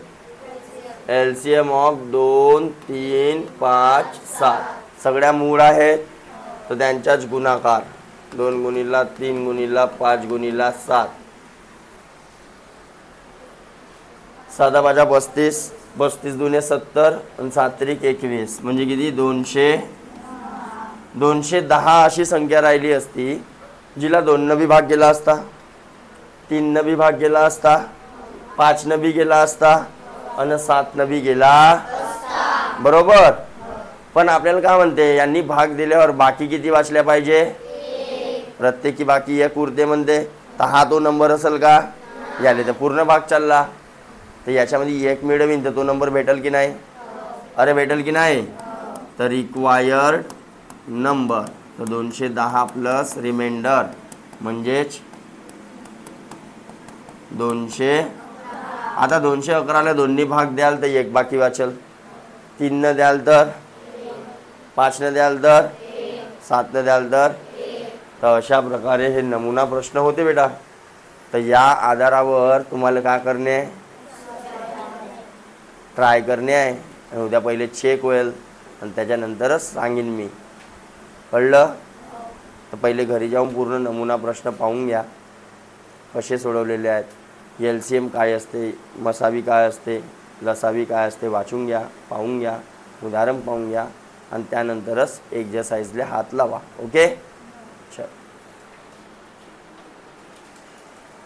LCM ऑफ 2 3 5 7. सगळ्या मूळ आहेत तर त्यांच्याच गुणाकार 2 गुणिला 3 गुणिला 5 गुणिला 7. 7 5 35, 35 दुने 70 आणि 7 त्रिक 21 म्हणजे किती 210 अशी संख्या राहिली असती जिला 2 ने भाग केला असता, 3 ने भाग केला असता, 5 ने केला असता आणि 7 ने गेला बरोबर. पण आपल्याला काय म्हणते, यांनी भाग दिल्यावर बाकी किती वाचल्या पाहिजे, प्रत्येकी बाकी 1 उरते म्हणते. तर हा तो नंबर असेल का, याले तर पूर्ण भाग चालला. तर याच्यामध्ये 1 मिळवीन तर तो नंबर भेटेल की नाही, अरे भेटेल की नाही. तर रिक्वायर्ड नंबर तर 210 प्लस रिमाइंडर म्हणजेच 200. आता 211ला 2 ने भाग द्याल तर 1 बाकी वाचेल, 3 ने द्याल तर, 5 ने द्याल तर, 7 ने द्याल तर. तर अशा प्रकारे हे नमुना प्रश्न होते बेटा. तर या आधारावर तुम्हाला काय करणे, ट्राय करणे आहे. आणि उद्या पहिले चेक होईल आणि त्याच्यानंतरच सांगेन मी, कळलं. तर पहिले घरी जाऊन पूर्ण नमुना प्रश्न पाहून घ्या कसे सोडवलेले आहेत. LCM काय असते, मसावी काय असते, लसावी काय असते वाचून घ्या, पाहून घ्या, उदाहरण पाहून घ्या आणि त्यानंतरच एक्झरसाइजला हात लावा. ओके.